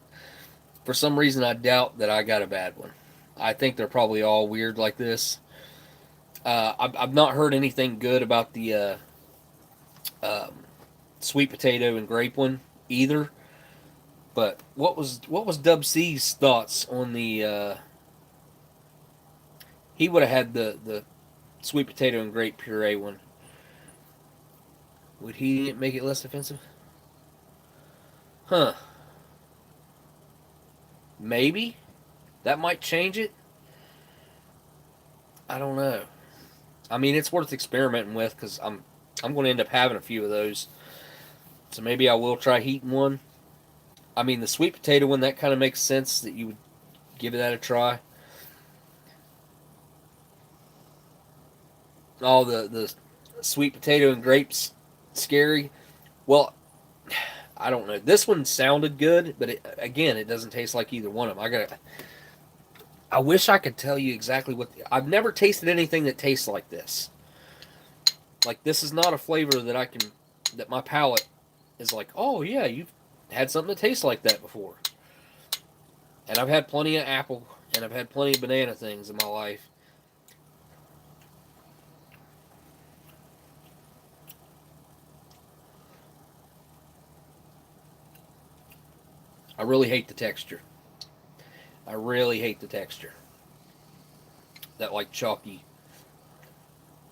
A: For some reason, I doubt that I got a bad one. I think they're probably all weird like this. I've not heard anything good about the um, sweet potato and grape one either. But what was Dub C's thoughts on the? He would have had the sweet potato and grape puree one. Would he make it less offensive? Huh? Maybe that might change it. I don't know. I mean, it's worth experimenting with because I'm going to end up having a few of those. So maybe I will try heating one. I mean, the sweet potato one, that kind of makes sense that you would give that a try. Oh, the sweet potato and grapes, scary. Well, I don't know. This one sounded good, but again, it doesn't taste like either one of them. I wish I could tell you exactly what. I've never tasted anything that tastes like this. Like this is not a flavor that I can, that my palate is like, oh yeah, you've had something that tastes like that before. And I've had plenty of apple and I've had plenty of banana things in my life. I really hate the texture. I really hate the texture. That like chalky,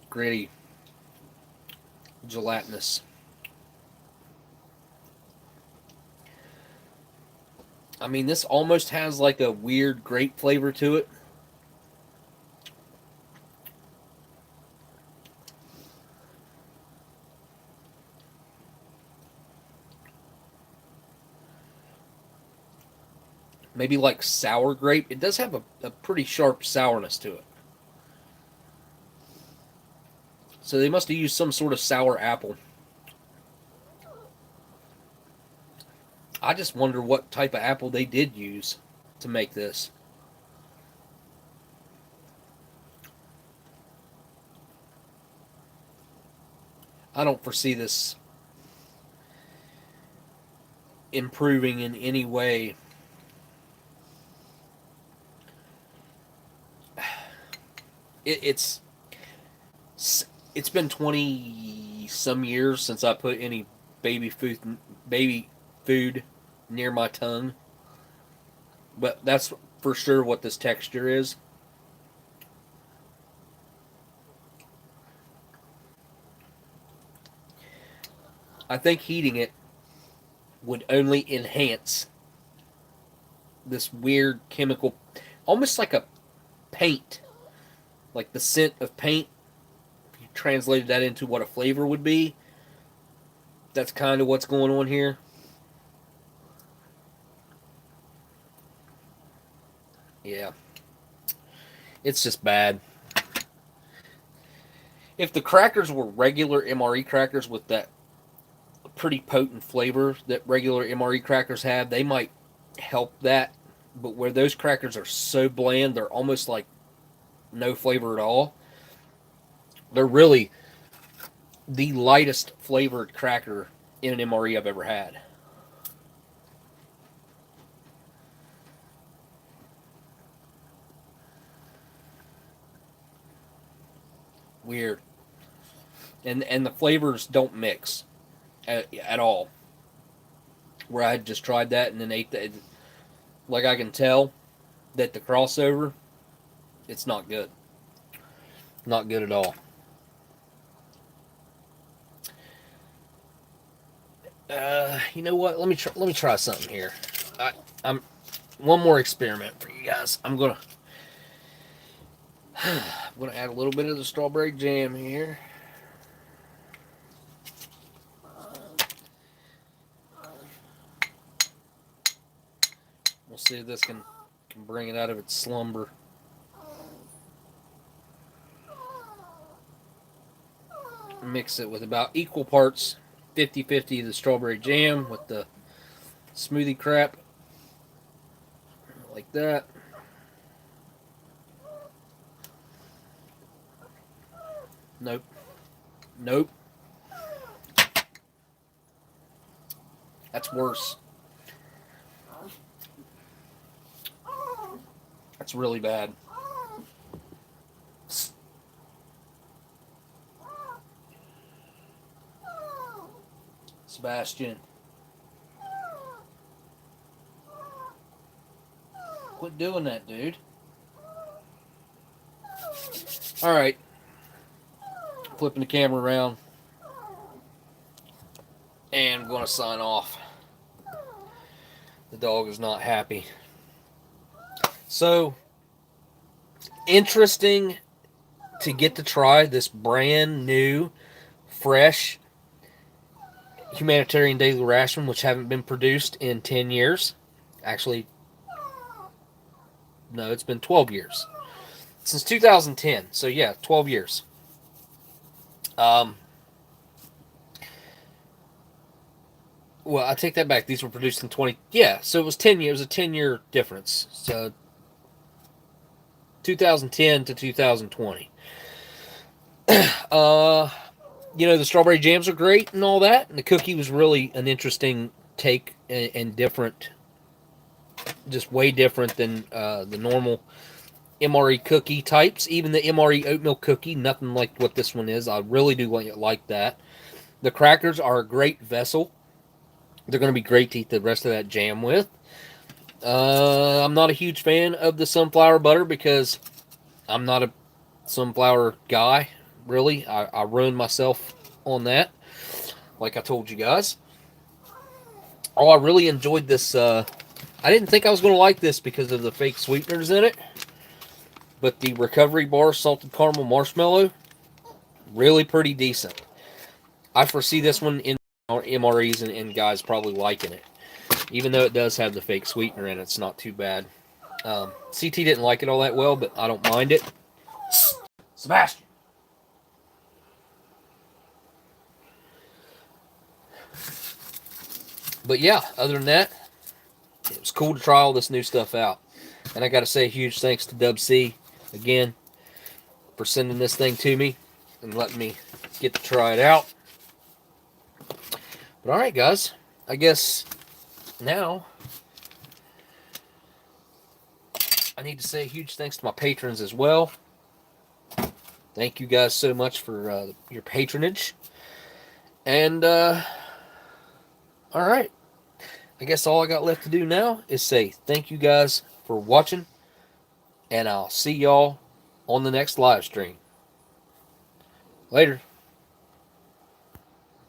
A: gritty, gelatinous. I mean, this almost has like a weird grape flavor to it. Maybe like sour grape. It does have a pretty sharp sourness to it. So they must have used some sort of sour apple. I just wonder what type of apple they did use to make this. I don't foresee this improving in any way. It's it's been 20 some years since I put any baby food near my tongue. But that's for sure what this texture is. I think heating it would only enhance this weird chemical, almost like a paint, like the scent of paint. If you translated that into what a flavor would be, that's kind of what's going on here. Yeah, it's just bad. If the crackers were regular MRE crackers with that pretty potent flavor that regular MRE crackers have, they might help that. But where those crackers are so bland, they're almost like no flavor at all. They're really the lightest flavored cracker in an MRE I've ever had. Weird. And the flavors don't mix at all. Where I had just tried that and then ate that, like I can tell that the crossover, it's not good. Not good at all. You know what? Let me try something here. I'm one more experiment for you guys. I'm gonna add a little bit of the strawberry jam here. We'll see if this can bring it out of its slumber. Mix it with about equal parts, 50-50 the strawberry jam with the smoothie crap. Like that. Nope. Nope. That's worse. That's really bad. Sebastian. Quit doing that, dude. Alright. Flipping the camera around. And I'm going to sign off. The dog is not happy. So, interesting to get to try this brand new, fresh Humanitarian Daily Ration, which haven't been produced in 10 years. Actually, no, it's been 12 years. Since 2010. So, yeah, 12 years. Well, I take that back. These were produced in 20... Yeah, so it was 10 years. It was a 10-year difference. So, 2010 to 2020. The strawberry jams are great and all that. And the cookie was really an interesting take and different. Just way different than the normal MRE cookie types. Even the MRE oatmeal cookie, nothing like what this one is. I really do like that. The crackers are a great vessel. They're going to be great to eat the rest of that jam with. I'm not a huge fan of the sunflower butter because I'm not a sunflower guy, really. I ruined myself on that, like I told you guys. Oh, I really enjoyed this. I didn't think I was going to like this because of the fake sweeteners in it. But the Recovery Bar Salted Caramel Marshmallow, really pretty decent. I foresee this one in MREs and guys probably liking it. Even though it does have the fake sweetener in it, it's not too bad. CT didn't like it all that well, but I don't mind it. Sebastian! But yeah, other than that, it was cool to try all this new stuff out. And I got to say a huge thanks to Dub C, again, for sending this thing to me and letting me get to try it out. But alright, guys, I guess now I need to say a huge thanks to my patrons as well. Thank you guys so much for your patronage. And, alright, I guess all I got left to do now is say thank you guys for watching, and I'll see y'all on the next live stream. Later.